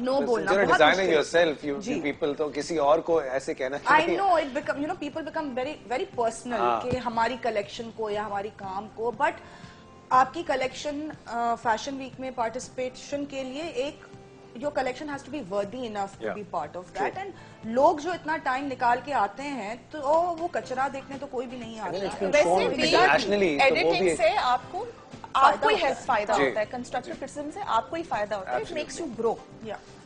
[SPEAKER 20] डिजाइनर
[SPEAKER 1] योरसेल्फ, यू पीपल, तो किसी और को ऐसे कहना।
[SPEAKER 20] I know it become, you know, people become very very personal कि हमारी कलेक्शन को या हमारी काम को, बट आपकी कलेक्शन फैशन वीक में पार्टिसिपेशन के लिए एक your collection has to be worthy enough to be part of that and लोग जो इतना टाइम निकाल के आते हैं तो वो कचरा देखने तो कोई भी नहीं आता।
[SPEAKER 18] वैसे भी एडिटिंग से आपको ही फायदा होता है, कंस्ट्रक्टिव क्रिटिसिज्म से आपको ही फायदा होता है, इट मेक्स यू ग्रो।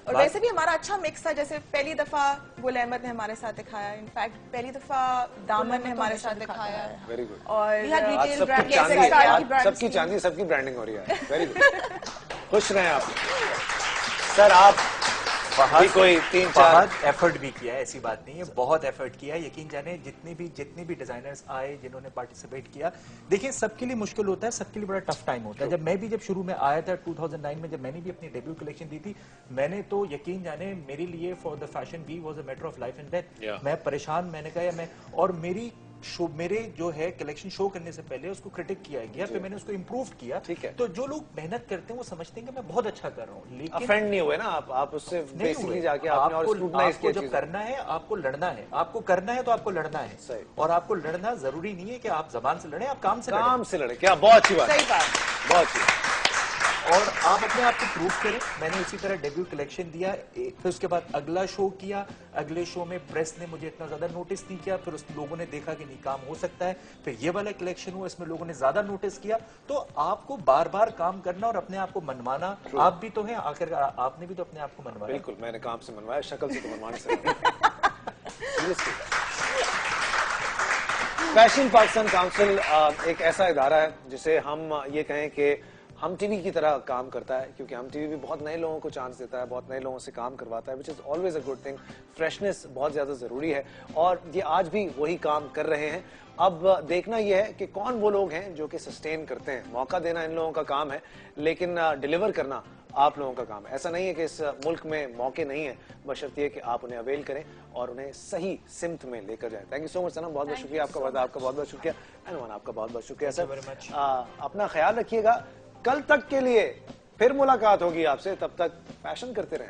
[SPEAKER 18] और वैसे भी हमारा अच्छा मिक्स था, जैसे पहली दफा गुल अहमद ने हमारे साथ दिखाया, इनफैक्ट पहली दफा दामन ने हमारे साथ दिखाया।
[SPEAKER 1] Very good.
[SPEAKER 18] और
[SPEAKER 1] सबकी चांदी सबकी ब्रांडिंग हो रही है। वेरी गुड, खुश रहें आप। सर आप कोई 3-4
[SPEAKER 19] एफर्ट भी किया है, ऐसी बात नहीं है, बहुत एफर्ट किया है। यकीन जाने जितने भी डिजाइनर्स आए जिन्होंने पार्टिसिपेट किया, देखिए सबके लिए मुश्किल होता है, सबके लिए बड़ा टफ टाइम होता है। जब शुरू में आया था 2009 में, जब मैंने भी अपनी डेब्यू कलेक्शन दी थी, मैंने तो यकीन जाने मेरे लिए for the fashion week was a matter of life and death. मैं परेशान, मैंने कहा और मेरे जो है कलेक्शन शो करने से पहले उसको क्रिटिक किया गया, फिर मैंने उसको इम्प्रूव किया। ठीक है, तो जो लोग मेहनत करते हैं वो समझते हैं कि मैं बहुत अच्छा कर रहा हूँ, लेकिन
[SPEAKER 1] अफेंड नहीं हुए ना आप उससे बेसिकली जाके आपने और स्क्रूटनाइज किया।
[SPEAKER 19] जब करना है आपको लड़ना है, आपको करना है तो आपको लड़ना है। सही। और आपको लड़ना जरूरी नहीं है कि आप जबान से लड़े, आप काम से लड़े।
[SPEAKER 1] क्या बहुत अच्छी बात,
[SPEAKER 18] सही बात,
[SPEAKER 1] बहुत अच्छी।
[SPEAKER 19] और आप अपने आप को प्रूव करें। मैंने उसी तरह डेब्यू कलेक्शन दिया, फिर उसके बाद अगला शो किया। अगले शो में प्रेस ने मुझे इतना ज्यादा नोटिस नहीं किया, फिर उस लोगों ने देखा कि नहीं काम हो सकता है, फिर ये वाला कलेक्शन हुआ, इसमें लोगों ने ज्यादा नोटिस किया। तो आपको बार बार काम करना और अपने आप को मनवाना, आप भी तो हैं, आखिर आपने भी तो अपने आप को मनवाया।
[SPEAKER 1] बिल्कुल, मैंने काम से मनवाया, शक्ल से तो मनवाने से। फैशन पाकिस्तान काउंसिल एक ऐसा इदारा है जिसे हम ये कहें कि हम टीवी की तरह काम करता है, क्योंकि हम टीवी भी बहुत नए लोगों को चांस देता है, बहुत नए लोगों से काम करवाता है, which is always a good thing. Freshness बहुत ज्यादा जरूरी है और ये आज भी वही काम कर रहे हैं। अब देखना यह है कि कौन वो लोग हैं जो कि सस्टेन करते हैं। मौका देना इन लोगों का काम है, लेकिन डिलीवर करना आप लोगों का काम है। ऐसा नहीं है कि इस मुल्क में मौके नहीं है, बशर्ते ये कि आप उन्हें अवेल करें और उन्हें सही सिमत में लेकर जाएं। थैंक यू सो मच सनम, बहुत बहुत शुक्रिया आपका, आपका बहुत बहुत शुक्रिया, एनवान आपका बहुत बहुत शुक्रिया सर। अपना ख्याल रखिएगा। कल तक के लिए फिर मुलाकात होगी आपसे, तब तक फैशन करते रहें।